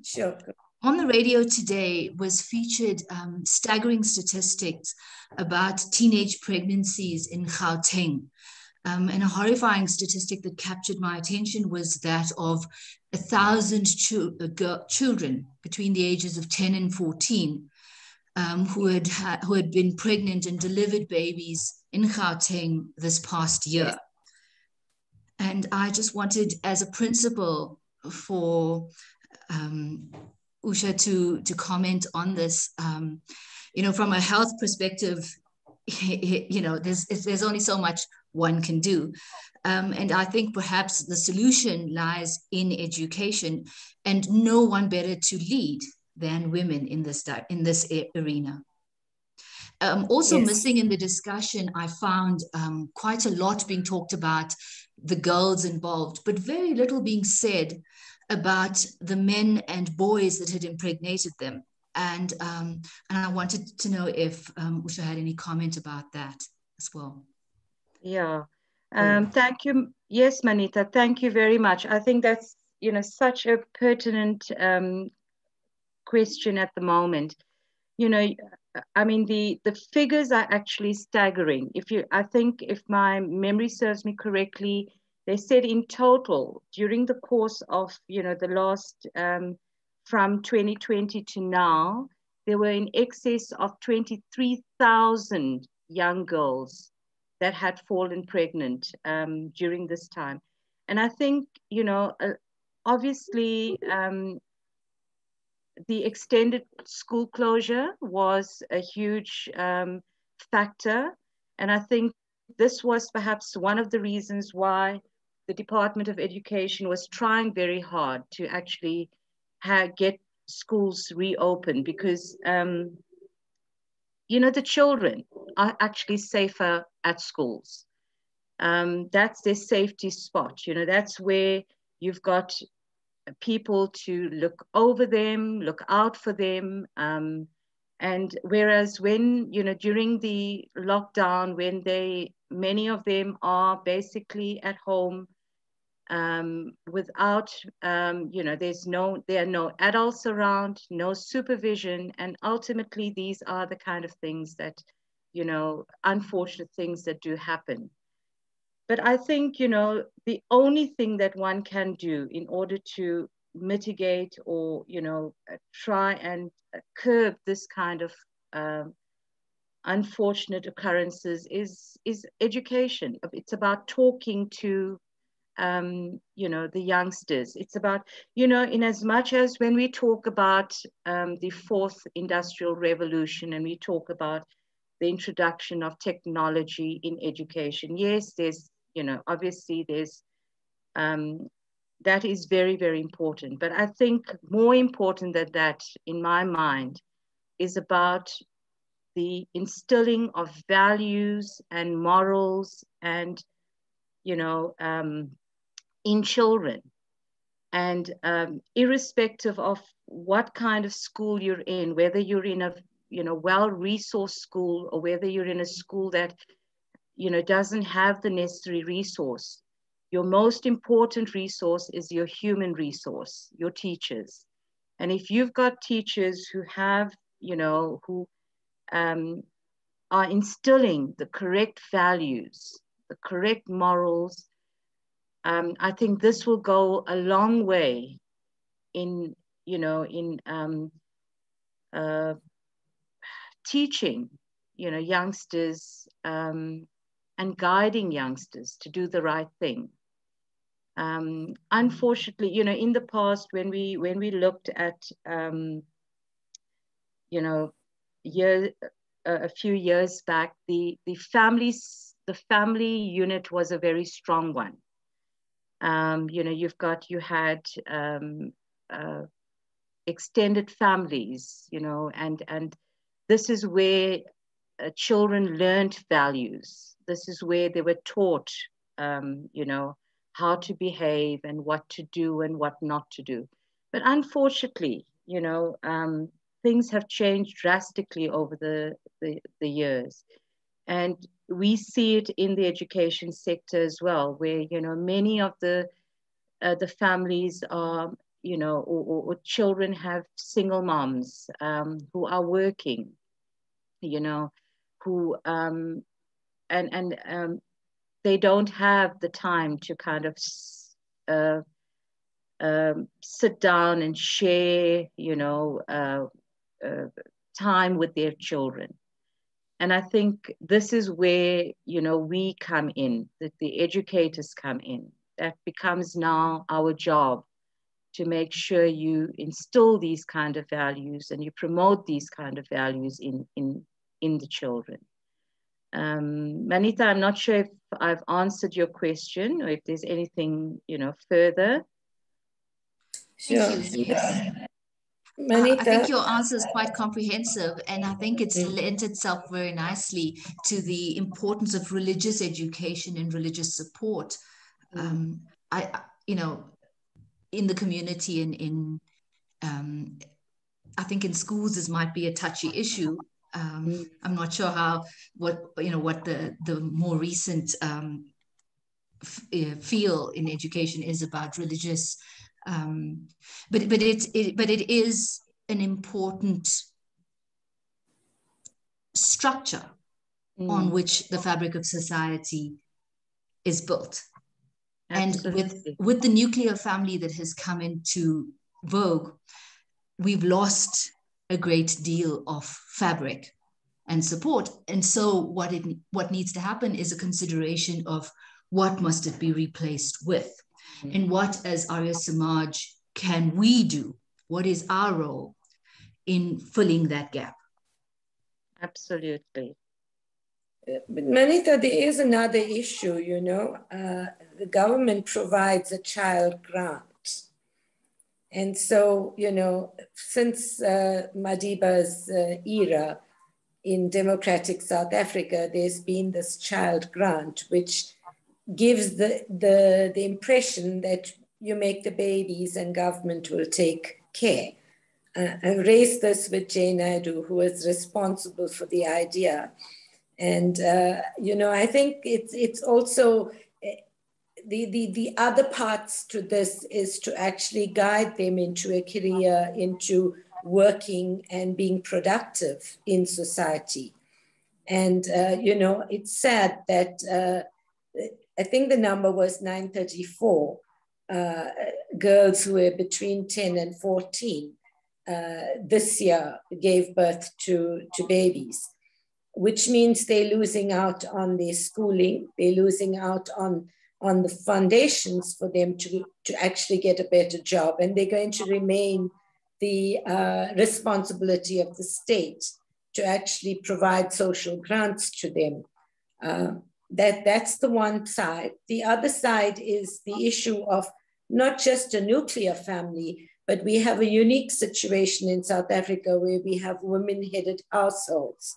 Sure. On the radio today was featured staggering statistics about teenage pregnancies in Gauteng. And a horrifying statistic that captured my attention was that of 1,000 children between the ages of 10 and 14 who had been pregnant and delivered babies in Gauteng this past year. Yes. And I just wanted, as a principal, for Usha to comment on this. You know, from a health perspective, you know, there's only so much one can do. And I think perhaps the solution lies in education, and no one better to lead than women in this arena. Also yes. Missing in the discussion, I found quite a lot being talked about the girls involved, but very little being said about the men and boys that had impregnated them. And I wanted to know if Usha had any comment about that as well. Yeah, thank you. Yes, Manita, thank you very much. I think that's, you know, such a pertinent question at the moment. You know, I mean, the figures are actually staggering. I think if my memory serves me correctly, they said in total during the course of, you know, the last, from 2020 to now, there were in excess of 23,000 young girls that had fallen pregnant during this time. And I think, you know, obviously, the extended school closure was a huge factor. And I think this was perhaps one of the reasons why the Department of Education was trying very hard to actually get schools reopened, because, you know, the children are actually safer at schools. That's their safety spot. You know, that's where you've got people to look over them, look out for them. And whereas when, you know, during the lockdown, when many of them are basically at home without, you know, there are no adults around, no supervision. And ultimately, these are the kind of things that, you know, unfortunate things that do happen. But I think, you know, the only thing that one can do in order to mitigate or, you know, try and curb this kind of unfortunate occurrences is education. It's about talking to, you know, the youngsters. It's about, you know, in as much as when we talk about the fourth industrial revolution and we talk about the introduction of technology in education, yes, there's, you know, obviously there's, that is very, very important. But I think more important than that, in my mind, is about the instilling of values and morals and, you know, in children. And irrespective of what kind of school you're in, whether you're in a well-resourced school or whether you're in a school that doesn't have the necessary resource, your most important resource is your human resource, your teachers. And if you've got teachers who have, who are instilling the correct values, the correct morals, I think this will go a long way in, teaching, youngsters and guiding youngsters to do the right thing. Unfortunately, in the past, when we looked at, a few years back, the family unit was a very strong one. You had extended families, and this is where children learned values. This is where they were taught, how to behave and what to do and what not to do. But unfortunately, things have changed drastically over the years. And we see it in the education sector as well, where, many of the families are, or children have single moms who are working, who, they don't have the time to kind of sit down and share, time with their children. And I think this is where, we come in, that the educators come in. That becomes now our job, to make sure you instill these kind of values and you promote these kind of values in the children. Manita, I'm not sure if I've answered your question or if there's anything, further. Sure. Thank you. Yes. I think your answer is quite comprehensive, and I think it's lent itself very nicely to the importance of religious education and religious support. In the community and in, I think in schools this might be a touchy issue. I'm not sure what the more recent feel in education is about religious. But it is an important structure on which the fabric of society is built. Absolutely. And with the nuclear family that has come into vogue, we've lost a great deal of fabric and support. And so what needs to happen is a consideration of what must it be replaced with. And what, as Arya Samaj, can we do? What is our role in filling that gap? Absolutely. But Manita, there is another issue, the government provides a child grant. And so, since Madiba's era in democratic South Africa, there's been this child grant, which gives the impression that you make the babies and government will take care. I raised this with Jay Naidu, who is responsible for the idea. And, I think it's also the other parts to this is to actually guide them into a career, into working and being productive in society. And, it's sad that I think the number was 934 girls who were between 10 and 14 this year gave birth to babies, which means they're losing out on their schooling, they're losing out on the foundations for them to actually get a better job, and they're going to remain the responsibility of the state to actually provide social grants to them. That's the one side. The other side is the issue of not just a nuclear family, but we have a unique situation in South Africa where we have women-headed households.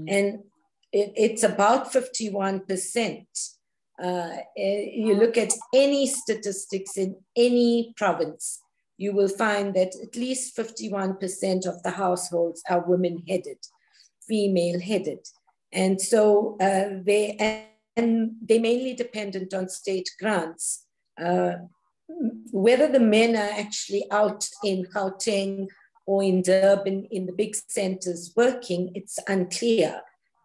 And it's about 51% You look at any statistics in any province, you will find that at least 51% of the households are women-headed, female-headed. And so they're mainly dependent on state grants. Whether the men are actually out in Gauteng or in Durban, in the big centers working, it's unclear.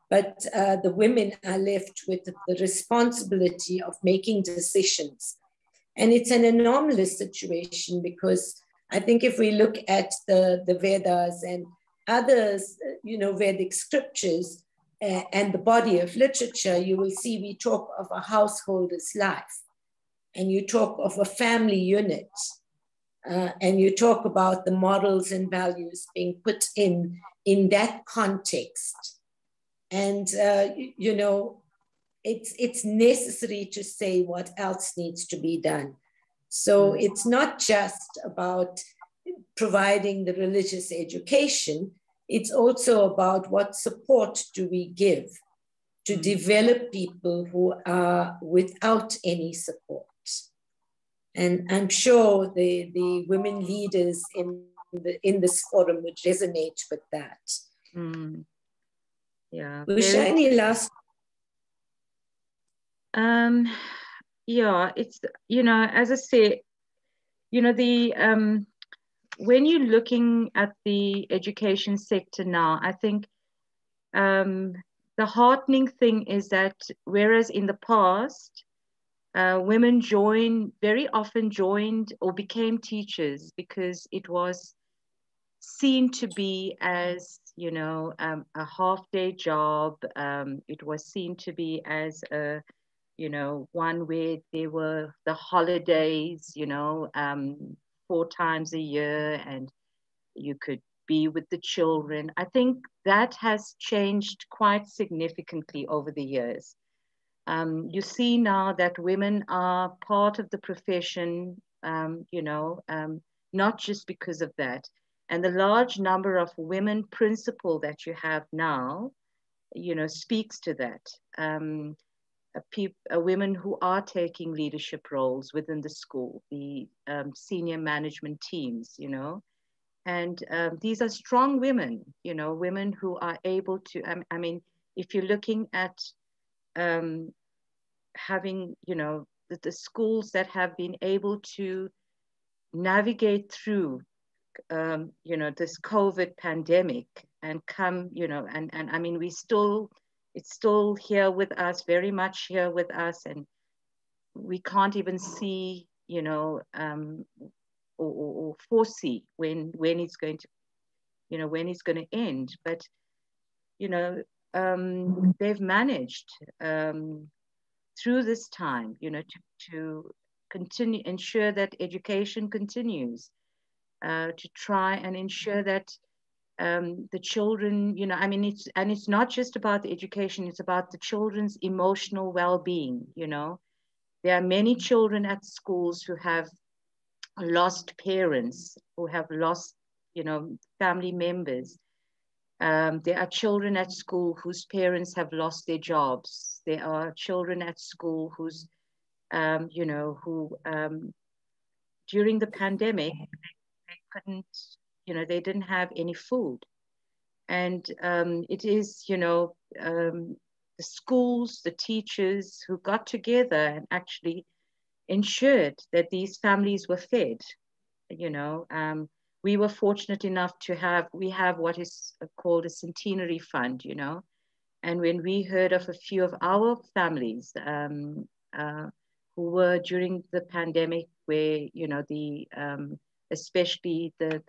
But the women are left with the responsibility of making decisions. And it's an anomalous situation because I think if we look at the Vedas and others, Vedic scriptures and the body of literature, you will see we talk of a householder's life, and you talk of a family unit, and you talk about the morals and values being put in that context. And, it's necessary to say what else needs to be done. So it's not just about providing the religious education, it's also about what support do we give to develop people who are without any support. And I'm sure the women leaders in this forum would resonate with that. Yeah. Usha, any last? Yeah, it's, as I say, when you're looking at the education sector now, I think the heartening thing is that whereas in the past, women very often joined or became teachers because it was seen to be as, a half-day job. It was seen to be as a, one where there were the holidays, 4 times a year, and you could be with the children. I think that has changed quite significantly over the years. You see now that women are part of the profession, not just because of that. And the large number of women principal that you have now, speaks to that. Women who are taking leadership roles within the school, the senior management teams, and these are strong women, women who are able to, if you're looking at having, the schools that have been able to navigate through, this COVID pandemic and come, it's still here with us, very much here with us, and we can't even see, or foresee when it's going to, when it's going to end. But, they've managed through this time, to continue, ensure that education continues, to try and ensure that the children, it's not just about the education, it's about the children's emotional well-being. There are many children at schools who have lost parents, who have lost, family members. There are children at school whose parents have lost their jobs. There are children at school who's, who during the pandemic, they couldn't, they didn't have any food. And it is, the schools, the teachers who got together and actually ensured that these families were fed. We were fortunate enough to have what is called a centenary fund, and when we heard of a few of our families who were during the pandemic, where especially the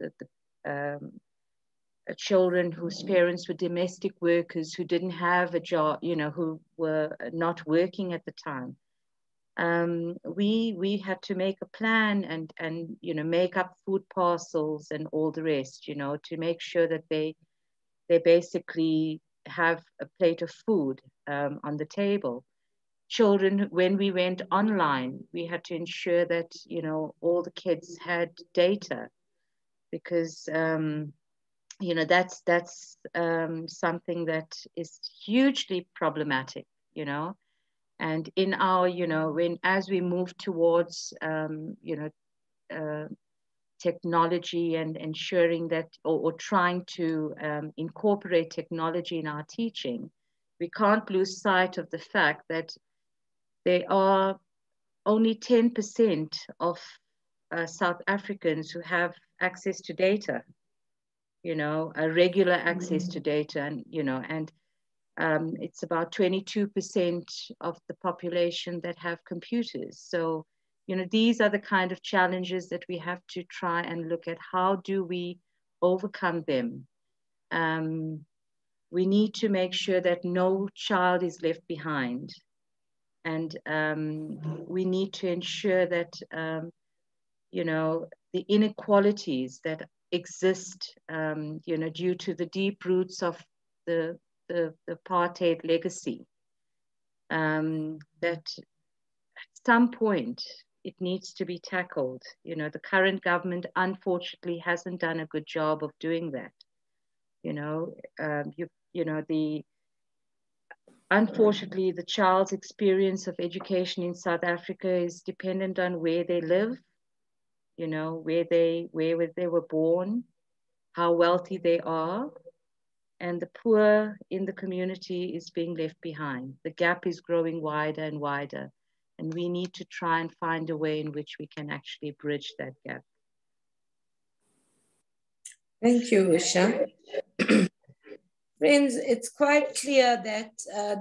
children whose parents were domestic workers who didn't have a job, who were not working at the time. We had to make a plan and make up food parcels and all the rest, to make sure that they basically have a plate of food on the table. Children, when we went online, we had to ensure that all the kids had data, because that's something that is hugely problematic, And in our, as we move towards, technology and ensuring that, or trying to incorporate technology in our teaching, we can't lose sight of the fact that there are only 10% of South Africans who have access to data, a regular access to data, and it's about 22% of the population that have computers. So, these are the kind of challenges that we have to try and look at. How do we overcome them? We need to make sure that no child is left behind. And we need to ensure that, the inequalities that exist, due to the deep roots of the apartheid legacy, that at some point it needs to be tackled. The current government, unfortunately, hasn't done a good job of doing that. Unfortunately, the child's experience of education in South Africa is dependent on where they live, where they were born, how wealthy they are, and the poor in the community is being left behind. The gap is growing wider and wider, and we need to try and find a way in which we can actually bridge that gap. Thank you, Usha. Friends, it's quite clear that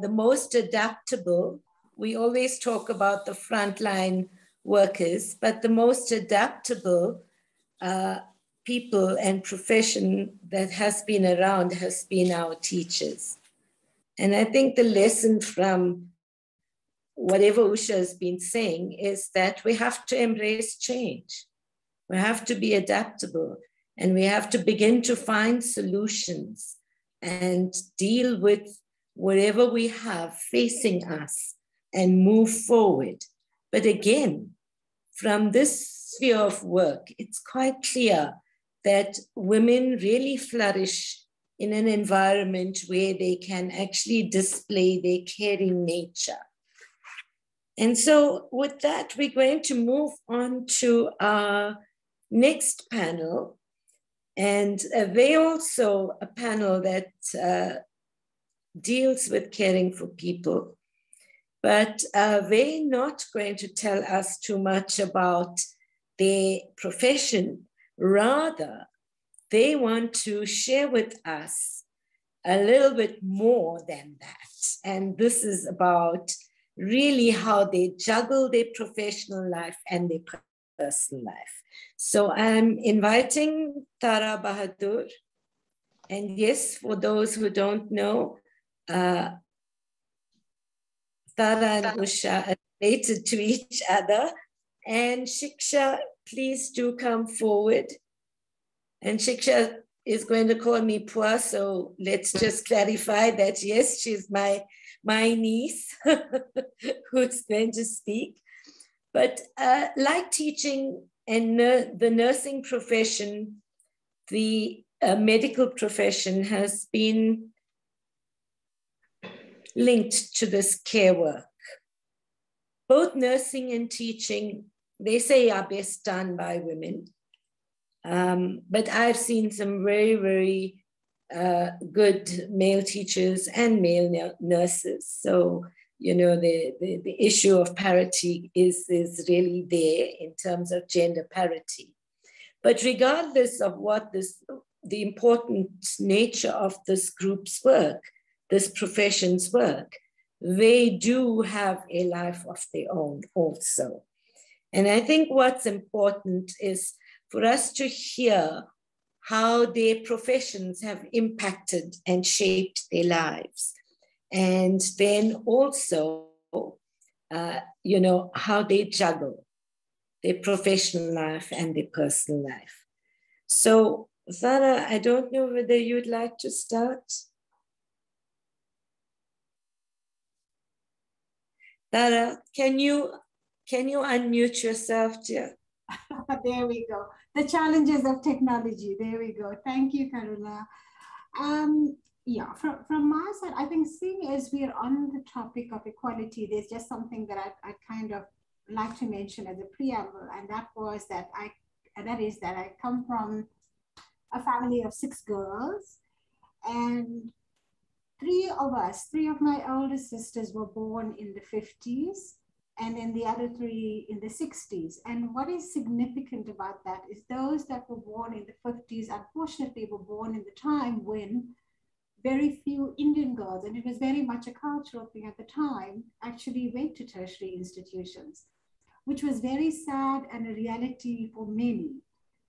the most adaptable, we always talk about the frontline workers, but the most adaptable people and profession that has been around has been our teachers. And I think the lesson from whatever Usha has been saying is that we have to embrace change. We have to be adaptable, and we have to begin to find solutions and deal with whatever we have facing us and move forward. But again, from this sphere of work, it's quite clear that women really flourish in an environment where they can actually display their caring nature. And so with that, we're going to move on to our next panel. And they also a panel that deals with caring for people, but they're not going to tell us too much about their profession. Rather, they want to share with us a little bit more than that. And this is about really how they juggle their professional life and their personal life. So I'm inviting Tara Bahadur. And yes, for those who don't know, Tara and Usha are related to each other. And Shiksha, please do come forward. And Shiksha is going to call me Pua, so let's just clarify that, yes, she's my niece who's going to speak. But like teaching and the nursing profession, the medical profession has been linked to this care work. Both nursing and teaching, they say, are best done by women. But I've seen some very, very good male teachers and male nurses. So, the issue of parity is really there in terms of gender parity. But regardless of what the important nature of this group's work, this profession's work, they do have a life of their own also. And I think what's important is for us to hear how their professions have impacted and shaped their lives. And then also, how they juggle their professional life and their personal life. So, Zara, I don't know whether you'd like to start. Zara, can you unmute yourself, dear? There we go. The challenges of technology. There we go. Thank you, Karula. Yeah, from my side, I think seeing as we are on the topic of equality, there's just something that I kind of like to mention as a preamble, and that is that I come from a family of 6 girls, and three of my older sisters were born in the 50s, and then the other 3 in the 60s. And what is significant about that is those that were born in the 50s, unfortunately, were born in the time when very few Indian girls, and it was very much a cultural thing at the time, actually went to tertiary institutions, which was very sad and a reality for many.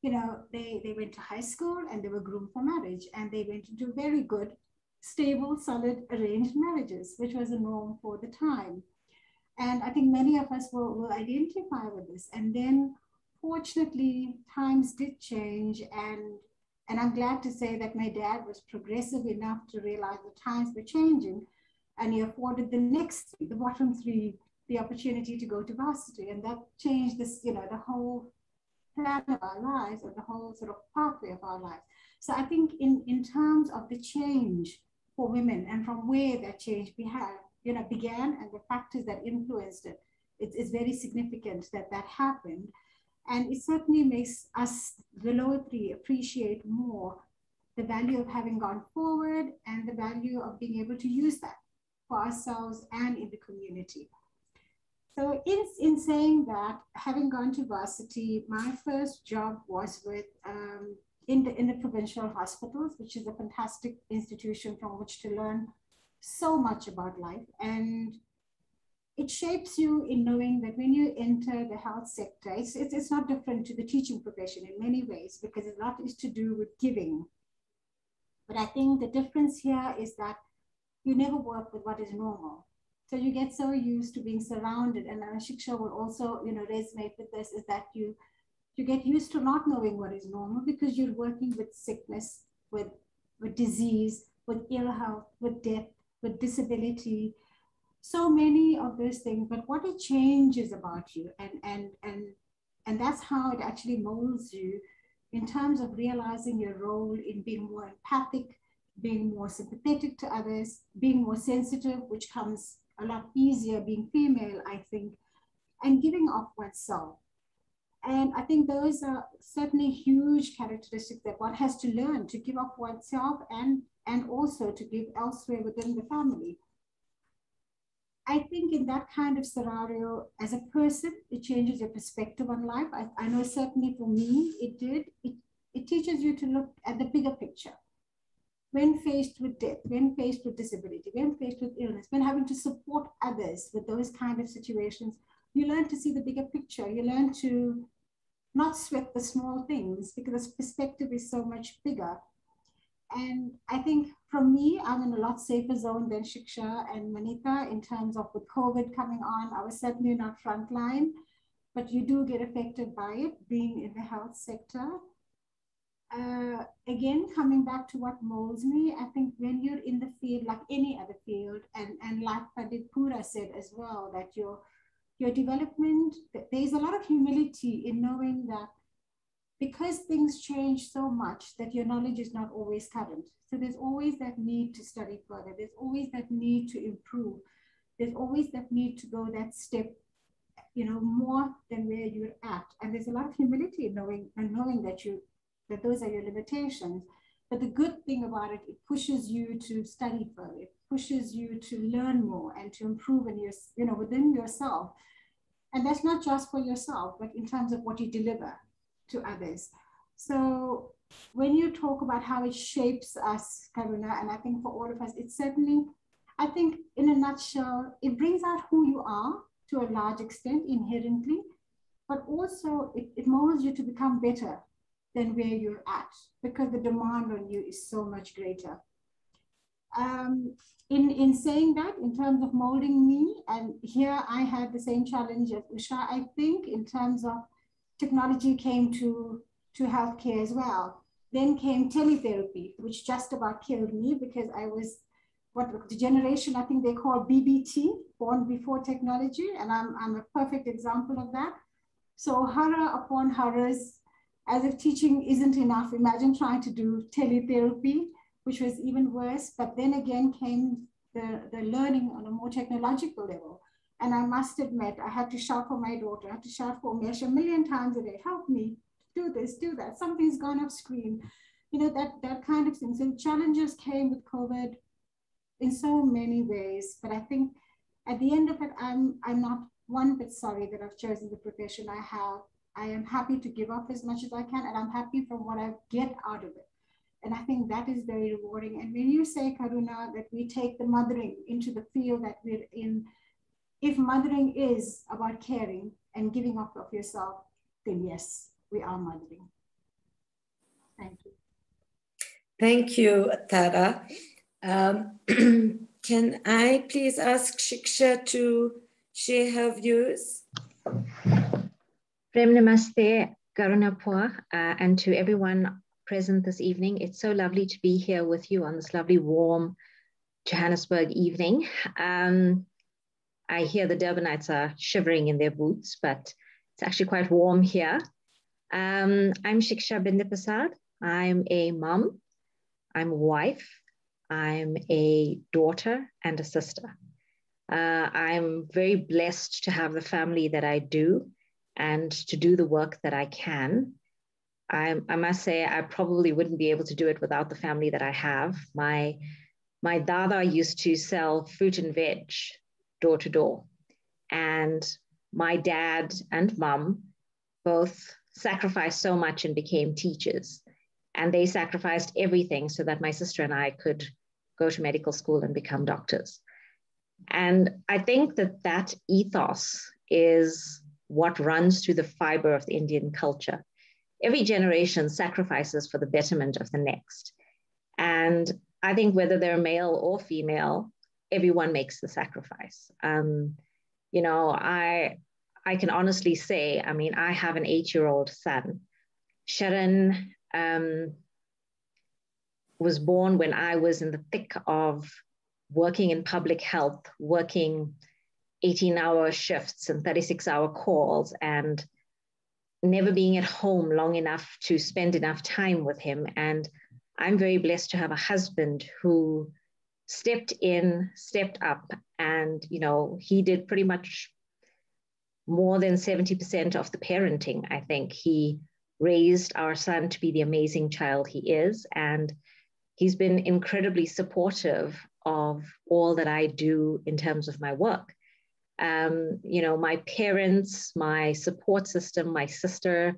You know, they went to high school and they were groomed for marriage, and they went into very good, stable, solid arranged marriages, which was a norm for the time. And I think many of us will identify with this. And then fortunately, times did change, and I'm glad to say that my dad was progressive enough to realize the times were changing, and he afforded the next 3, the bottom 3, the opportunity to go to varsity. And that changed this, you know, the whole plan of our lives, or the whole sort of pathway of our lives. So I think in terms of the change for women, and from where that change began, and the factors that influenced it, it's very significant that that happened. And it certainly makes us, the lower 3, appreciate more the value of having gone forward, and the value of being able to use that for ourselves and in the community. So in saying that, having gone to varsity, my first job was with in the provincial hospitals, which is a fantastic institution from which to learn so much about life. And it shapes you in knowing that when you enter the health sector, it's not different to the teaching profession in many ways, because a lot is to do with giving. But I think the difference here is that you never work with what is normal. So you get so used to being surrounded, and Shiksha will also, you know, resonate with this, is that you get used to not knowing what is normal, because you're working with sickness, with disease, with ill health, with death, with disability, so many of those things. But what it changes about you, and that's how it actually molds you in terms of realizing your role in being more empathic, being more sympathetic to others, being more sensitive, which comes a lot easier being female, I think, and giving of oneself. And I think those are certainly huge characteristics that one has to learn to give of oneself, and also to give elsewhere within the family. I think in that kind of scenario, as a person, it changes your perspective on life. I know certainly for me, it did. It teaches you to look at the bigger picture. When faced with death, when faced with disability, when faced with illness, when having to support others with those kind of situations, you learn to see the bigger picture. You learn to not sweat the small things, because the perspective is so much bigger. And I think from me, I'm in a lot safer zone than Shiksha and Manita in terms of with COVID coming on. I was certainly not frontline, but you do get affected by it being in the health sector. Again, coming back to what molds me, I think when you're in the field, like any other field, and like Pandit Pura said as well, that your development, there's a lot of humility in knowing that because things change so much, that your knowledge is not always current. So there's always that need to study further. There's always that need to improve. There's always that need to go that step, you know, more than where you're at. And there's a lot of humility in knowing that those are your limitations. But the good thing about it, it pushes you to study further. It pushes you to learn more and to improve in your, you know, within yourself. And that's not just for yourself, but in terms of what you deliver to others. So when you talk about how it shapes us, Karuna, and I think for all of us, it's certainly, I think in a nutshell, it brings out who you are to a large extent inherently, but also it molds you to become better than where you're at, because the demand on you is so much greater. In saying that, in terms of molding me, and here I had the same challenge as Usha, I think in terms of technology came to healthcare as well. Then came teletherapy, which just about killed me, because I was the generation, I think they call BBT, born before technology, and I'm a perfect example of that. So horror upon horrors, as if teaching isn't enough. Imagine trying to do teletherapy, which was even worse. But then again came the learning on a more technological level. And I must admit, I had to shout for my daughter, I had to shout for Mesh a million times a day, help me, do this, do that, something's gone off screen. You know, that kind of thing. So challenges came with COVID in so many ways, but I think at the end of it, I'm not one bit sorry that I've chosen the profession I have. I am happy to give up as much as I can, and I'm happy from what I get out of it. And I think that is very rewarding. And when you say, Karuna, that we take the mothering into the field that we're in, if mothering is about caring and giving up of yourself, then yes, we are mothering. Thank you. Thank you, Tara. Can I please ask Shiksha to share her views? Prem Namaste, Karuna Pua, and to everyone present this evening. It's so lovely to be here with you on this lovely, warm Johannesburg evening. I hear the Durbanites are shivering in their boots, but it's actually quite warm here. I'm Shiksha Bindiprasad. I'm a mom, I'm a wife, I'm a daughter and a sister. I'm very blessed to have the family that I do and to do the work that I can. I must say, I probably wouldn't be able to do it without the family that I have. My dada used to sell fruit and veg door to door. And my dad and mom both sacrificed so much and became teachers. And they sacrificed everything so that my sister and I could go to medical school and become doctors. And I think that that ethos is what runs through the fiber of the Indian culture. Every generation sacrifices for the betterment of the next. And I think whether they're male or female, everyone makes the sacrifice. You know, I can honestly say, I mean, I have an 8-year-old son. Sharon was born when I was in the thick of working in public health, working 18-hour shifts and 36-hour calls, and never being at home long enough to spend enough time with him. And I'm very blessed to have a husband who stepped in, stepped up, and, you know, he did pretty much more than 70% of the parenting. I think he raised our son to be the amazing child he is, and he's been incredibly supportive of all that I do in terms of my work. You know, my parents, my support system, my sister,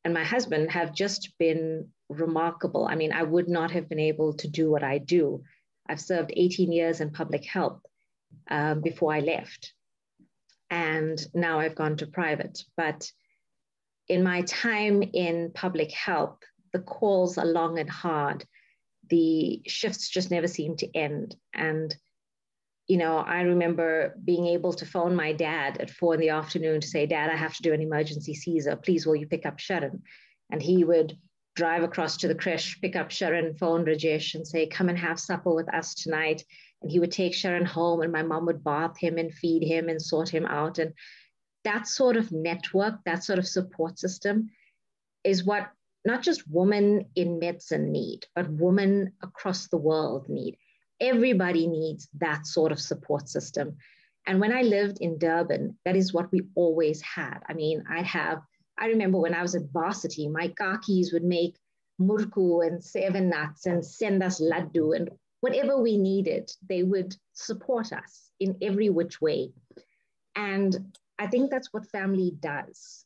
and my husband have just been remarkable. I mean, I would not have been able to do what I do. I've served 18 years in public health before I left. And now I've gone to private. But in my time in public health, the calls are long and hard. The shifts just never seem to end. And, you know, I remember being able to phone my dad at 4 PM to say, Dad, I have to do an emergency Caesar. Please, will you pick up Sharon? And he would drive across to the creche, pick up Sharon, phone Rajesh and say, come and have supper with us tonight. And he would take Sharon home and my mom would bath him and feed him and sort him out. And that sort of network, that sort of support system is what not just women in medicine need, but women across the world need. Everybody needs that sort of support system. And when I lived in Durban, that is what we always had. I mean, I remember when I was at varsity, my kakis would make murku and 7 nuts and send us laddu and whatever we needed, they would support us in every which way. And I think that's what family does.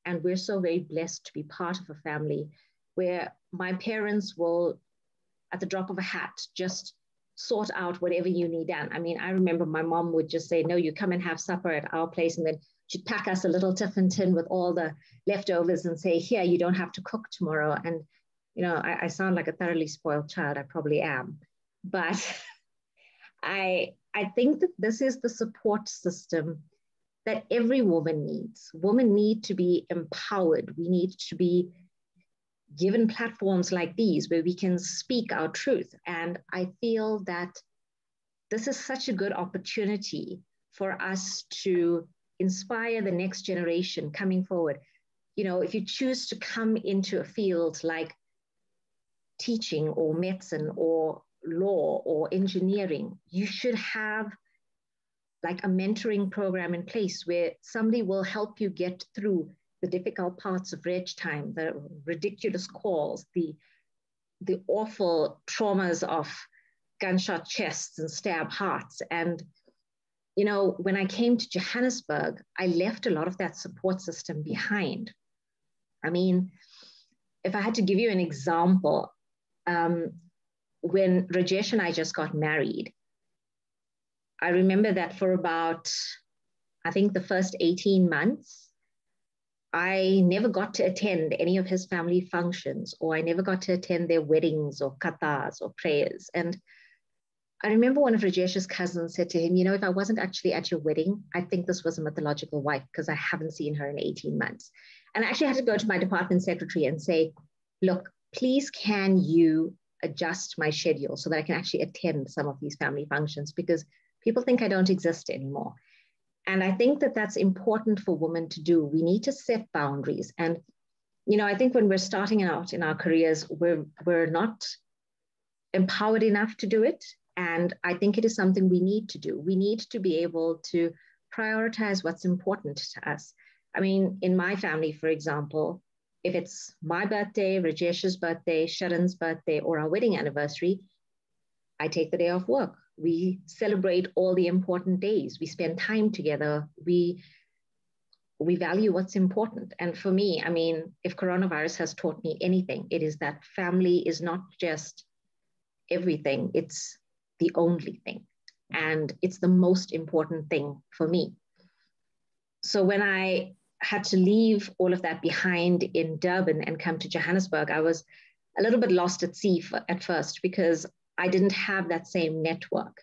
And we're so very blessed to be part of a family where my parents will, at the drop of a hat, just sort out whatever you need done. I mean, I remember my mom would just say, no, you come and have supper at our place. And then she'd pack us a little tiffin tin with all the leftovers and say, here, you don't have to cook tomorrow. And, you know, I sound like a thoroughly spoiled child. I probably am. But I think that this is the support system that every woman needs. Women need to be empowered. We need to be given platforms like these where we can speak our truth. And I feel that this is such a good opportunity for us to inspire the next generation coming forward. You know, if you choose to come into a field like teaching or medicine or law or engineering, you should have like a mentoring program in place where somebody will help you get through the difficult parts of reg time, the ridiculous calls, the awful traumas of gunshot chests and stab hearts. And, you know, when I came to Johannesburg, I left a lot of that support system behind. I mean, if I had to give you an example, when Rajesh and I just got married, I remember that for about, I think the first 18 months, I never got to attend any of his family functions, or I never got to attend their weddings or kathas or prayers. And I remember one of Rajesh's cousins said to him, you know, if I wasn't actually at your wedding, I think this was a mythological wife because I haven't seen her in 18 months. And I actually had to go to my department secretary and say, look, please can you adjust my schedule so that I can actually attend some of these family functions, because people think I don't exist anymore. And I think that that's important for women to do. We need to set boundaries. And, you know, I think when we're starting out in our careers, we're not empowered enough to do it. And I think it is something we need to do. We need to be able to prioritize what's important to us. I mean, in my family, for example, if it's my birthday, Rajesh's birthday, Sharon's birthday, or our wedding anniversary, I take the day off work. We celebrate all the important days. We spend time together. We value what's important. And for me, I mean, if coronavirus has taught me anything, it is that family is not just everything. It's the only thing. And it's the most important thing for me. So when I had to leave all of that behind in Durban and come to Johannesburg, I was a little bit lost at sea at first, because I didn't have that same network.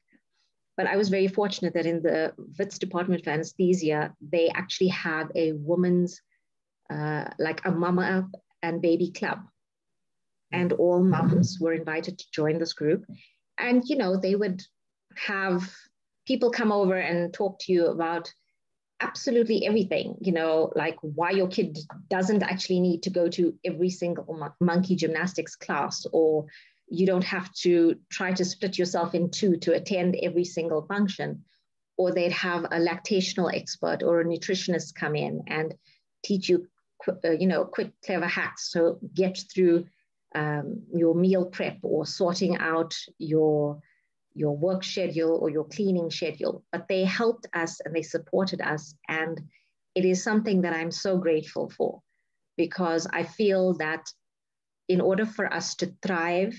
But I was very fortunate that in the Wits Department of Anesthesia, they actually have a women's, like a mama and baby club. And all moms were invited to join this group. And, you know, they would have people come over and talk to you about absolutely everything, you know, like why your kid doesn't actually need to go to every single monkey gymnastics class, or you don't have to try to split yourself in two to attend every single function. Or they'd have a lactational expert or a nutritionist come in and teach you, you know, quick, clever hacks to get through your meal prep or sorting out your work schedule or your cleaning schedule. But they helped us and they supported us. And it is something that I'm so grateful for, because I feel that in order for us to thrive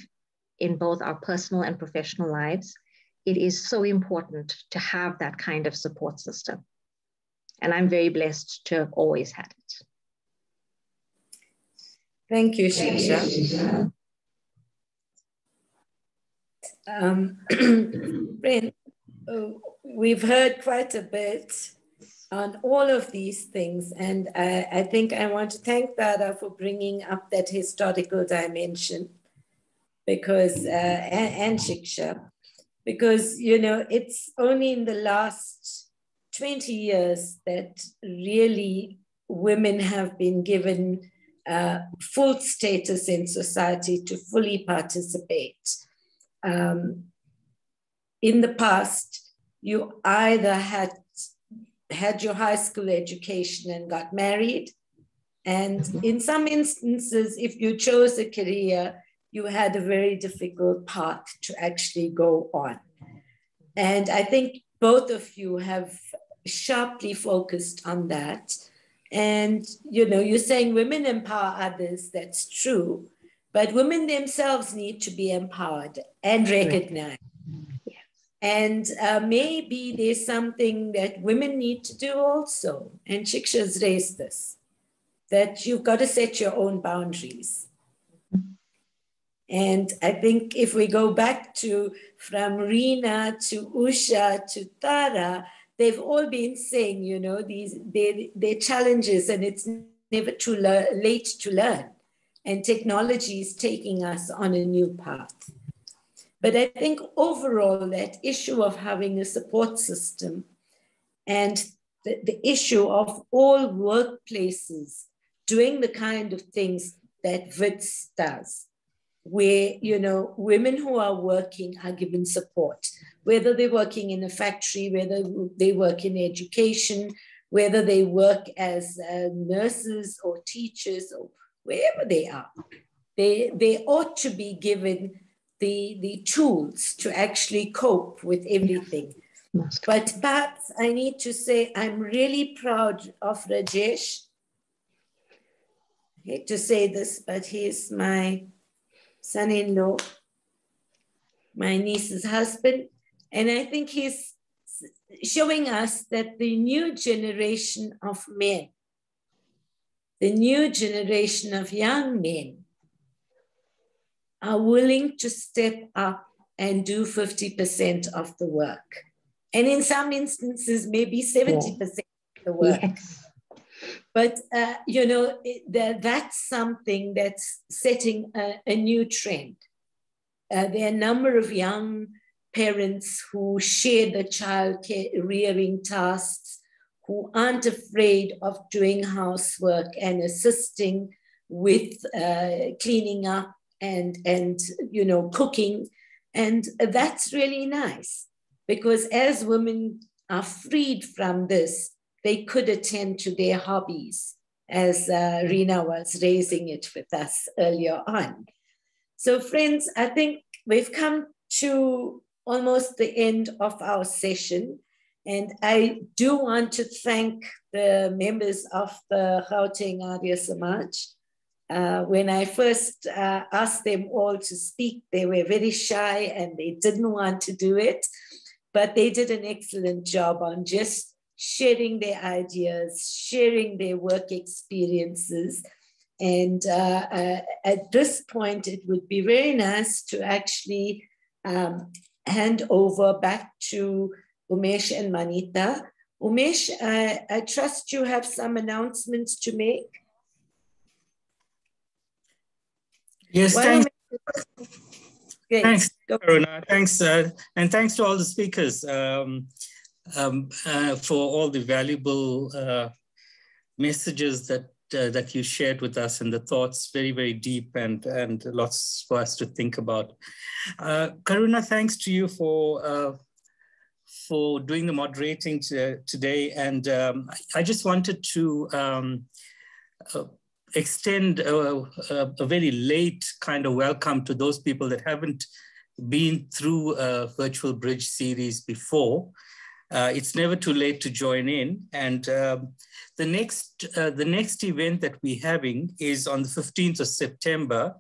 in both our personal and professional lives, it is so important to have that kind of support system. And I'm very blessed to have always had it. Thank you, Shiksha. Brent, we've heard quite a bit on all of these things, and I think I want to thank Dara for bringing up that historical dimension, because and Shiksha, because, you know, it's only in the last 20 years that really women have been given full status in society to fully participate. In the past, you either had your high school education and got married, and in some instances, if you chose a career, you had a very difficult path to actually go on. And I think both of you have sharply focused on that. And, you know, you're saying women empower others, that's true, but women themselves need to be empowered and recognized. Yes. And maybe there's something that women need to do also. And Shiksha's raised this, that you've got to set your own boundaries. And I think if we go back to from Rina to Usha to Tara, they've all been saying, you know, they're challenges, and it's never too late to learn. And technology is taking us on a new path. But I think overall, that issue of having a support system and the issue of all workplaces doing the kind of things that Wits does, where, you know, women who are working are given support, whether they're working in a factory, whether they work in education, whether they work as nurses or teachers or wherever they are. They ought to be given the tools to actually cope with everything. But perhaps I need to say I'm really proud of Rajesh. I hate to say this, but he's my son-in-law, my niece's husband. And I think he's showing us that the new generation of men, the new generation of young men are willing to step up and do 50% of the work. And in some instances, maybe 70% of the work. Yes. But, you know, that's something that's setting a new trend. There are a number of young parents who share the child rearing tasks, who aren't afraid of doing housework and assisting with cleaning up and you know, cooking. And that's really nice, because as women are freed from this, they could attend to their hobbies, as Rina was raising it with us earlier on. So friends, I think we've come to almost the end of our session. And I do want to thank the members of the Gauteng Arya Samaj. When I first asked them all to speak, they were very shy and they didn't want to do it, but they did an excellent job on just sharing their ideas, sharing their work experiences. And at this point, it would be very nice to actually hand over back to Umesh and Manita. Umesh, I trust you have some announcements to make. Yes, thanks. Thanks, Go. Karuna. Thanks, and thanks to all the speakers for all the valuable messages that you shared with us, and the thoughts, very, very deep and lots for us to think about. Karuna, thanks to you for doing the moderating today. And I just wanted to extend a very late kind of welcome to those people that haven't been through a Virtual Bridge series before. It's never too late to join in. And the next event that we're having is on the 15th of September.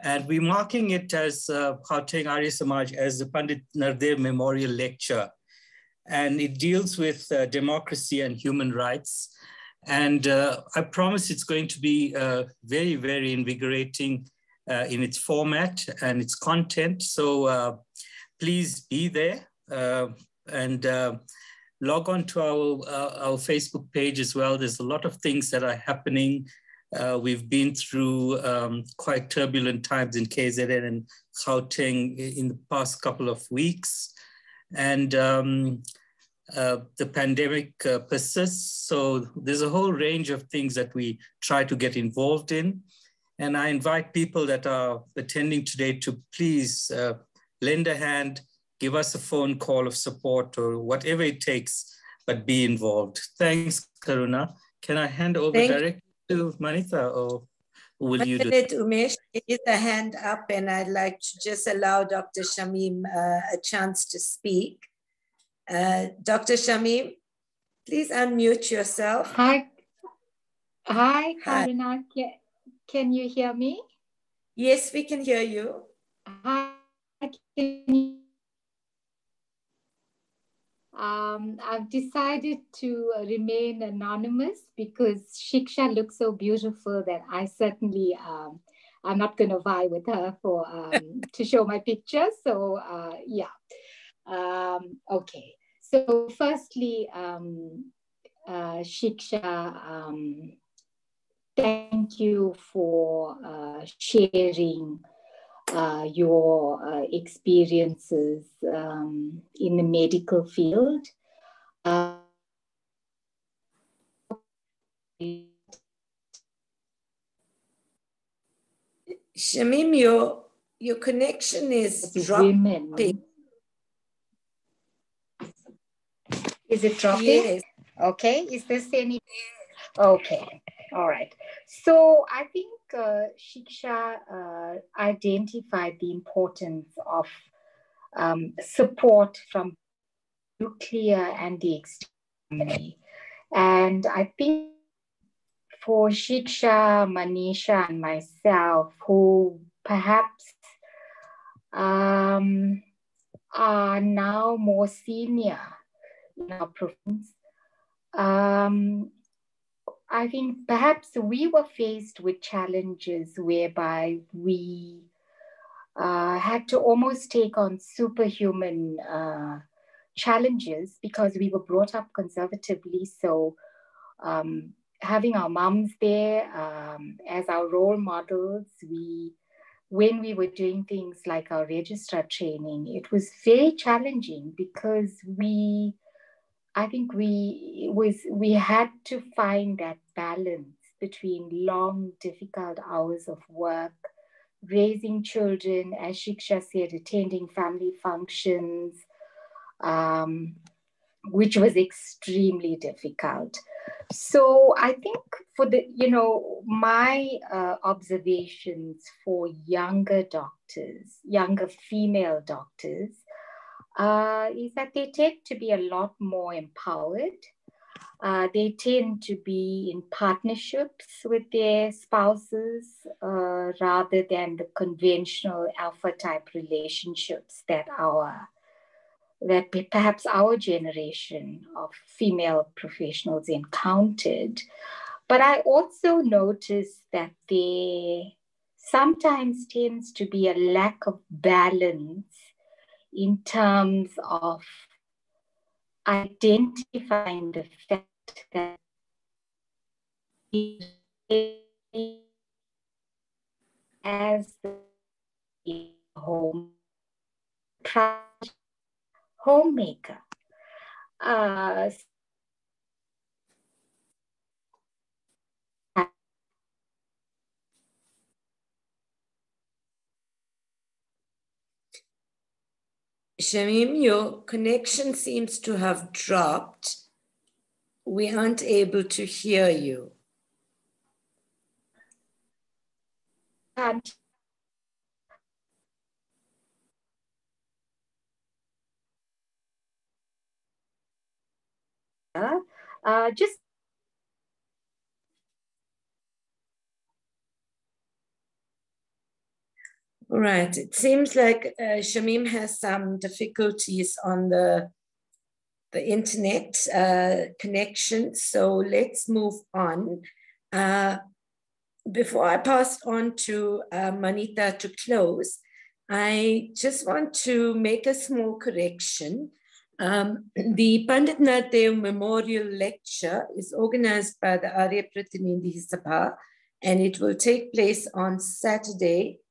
And we're marking it as Gauteng Arya Samaj as the Pandit Nardev Memorial Lecture. And it deals with democracy and human rights. And I promise it's going to be very, very invigorating in its format and its content. So please be there and log on to our Facebook page as well. There's a lot of things that are happening. We've been through quite turbulent times in KZN and Gauteng in the past couple of weeks. And the pandemic persists. So there's a whole range of things that we try to get involved in. And I invite people that are attending today to please lend a hand, give us a phone call of support or whatever it takes, but be involved. Thanks, Karuna. Can I hand over directly to Manita, or will you do it? Umesh, it is a hand up, and I'd like to just allow Dr. Shamim a chance to speak. Dr. Shamim, please unmute yourself. Hi, Karuna. Can you hear me? Yes, we can hear you. Hi, I've decided to remain anonymous because Shiksha looks so beautiful that I certainly I'm not going to vie with her for to show my picture. So yeah. Okay. So firstly, Shiksha, thank you for sharing your experiences in the medical field. Shamim, your connection is dropping. Women. Is it dropping? Yes. Okay. Is this any? Okay. All right. So I think Shiksha identified the importance of support from nuclear and the external. And I think for Shiksha, Manisha, and myself, who perhaps are now more senior in our professions, I think perhaps we were faced with challenges whereby we had to almost take on superhuman challenges because we were brought up conservatively. So having our moms there as our role models, when we were doing things like our registrar training, it was very challenging because we had to find that balance between long, difficult hours of work, raising children, as Shiksha said, attending family functions, which was extremely difficult. So I think for my observations for younger doctors, younger female doctors, is that they tend to be a lot more empowered. They tend to be in partnerships with their spouses rather than the conventional alpha type relationships that perhaps our generation of female professionals encountered. But I also noticed that there sometimes tends to be a lack of balance in terms of identifying the fact that as the homemaker. Shamim, your connection seems to have dropped. We aren't able to hear you. Just Right. It seems like Shamim has some difficulties on the internet connection. So let's move on. Before I pass on to Manita to close, I just want to make a small correction. The Pandit Nath Dev Memorial Lecture is organized by the Arya Pratinidhi Sabha, and it will take place on Saturday,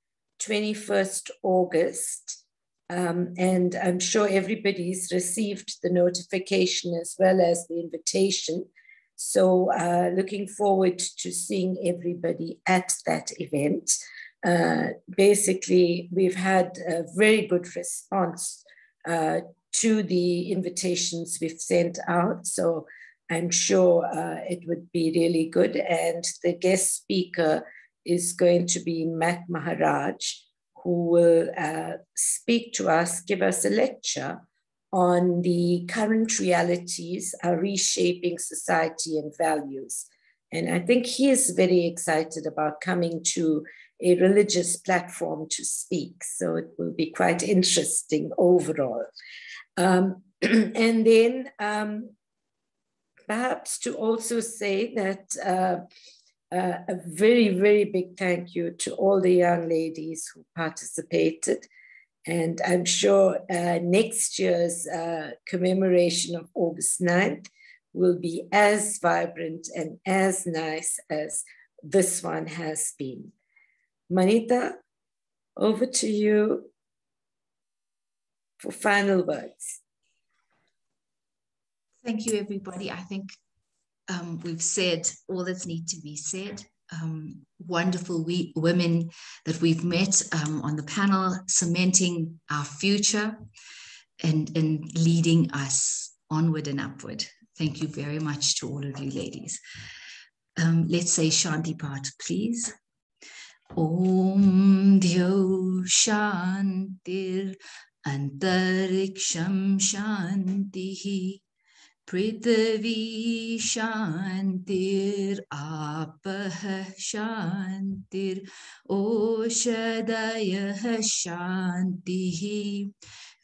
21st August. And I'm sure everybody's received the notification as well as the invitation. So looking forward to seeing everybody at that event. Basically, we've had a very good response to the invitations we've sent out. So I'm sure it would be really good. And the guest speaker is going to be Matt Maharaj, who will speak to us, give us a lecture on the current realities are reshaping society and values. And I think he is very excited about coming to a religious platform to speak. So it will be quite interesting overall. And then perhaps to also say that a very, very big thank you to all the young ladies who participated. And I'm sure next year's commemoration of August 9th will be as vibrant and as nice as this one has been. Manita, over to you for final words. Thank you, everybody. I think we've said all that's need to be said. wonderful women that we've met on the panel, cementing our future and leading us onward and upward. Thank you very much to all of you ladies. Let's say Shanti Path, please. Om Dhyo Shantir Antariksham Shantihi Prithvi Shantir Apah Shantir Oshadayah Shantihi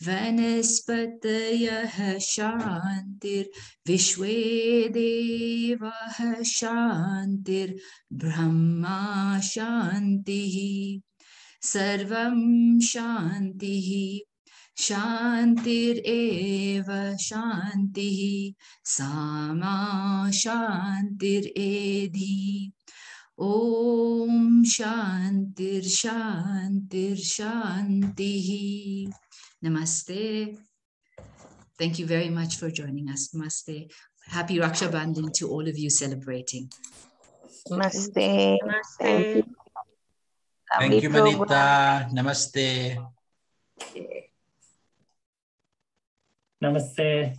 Vanaspatayah Shantir Vishvedevah Shantir Brahma Shantihi Sarvam Shantihi Shantir eva shantihi sama shantir edi Om Shantir Shantir Shantihi. Namaste. Thank you very much for joining us. Namaste. Happy Raksha Bandhan to all of you celebrating. Namaste. Namaste. Thank you, Manita. Namaste. Namaste.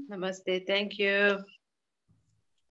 Namaste. Thank you.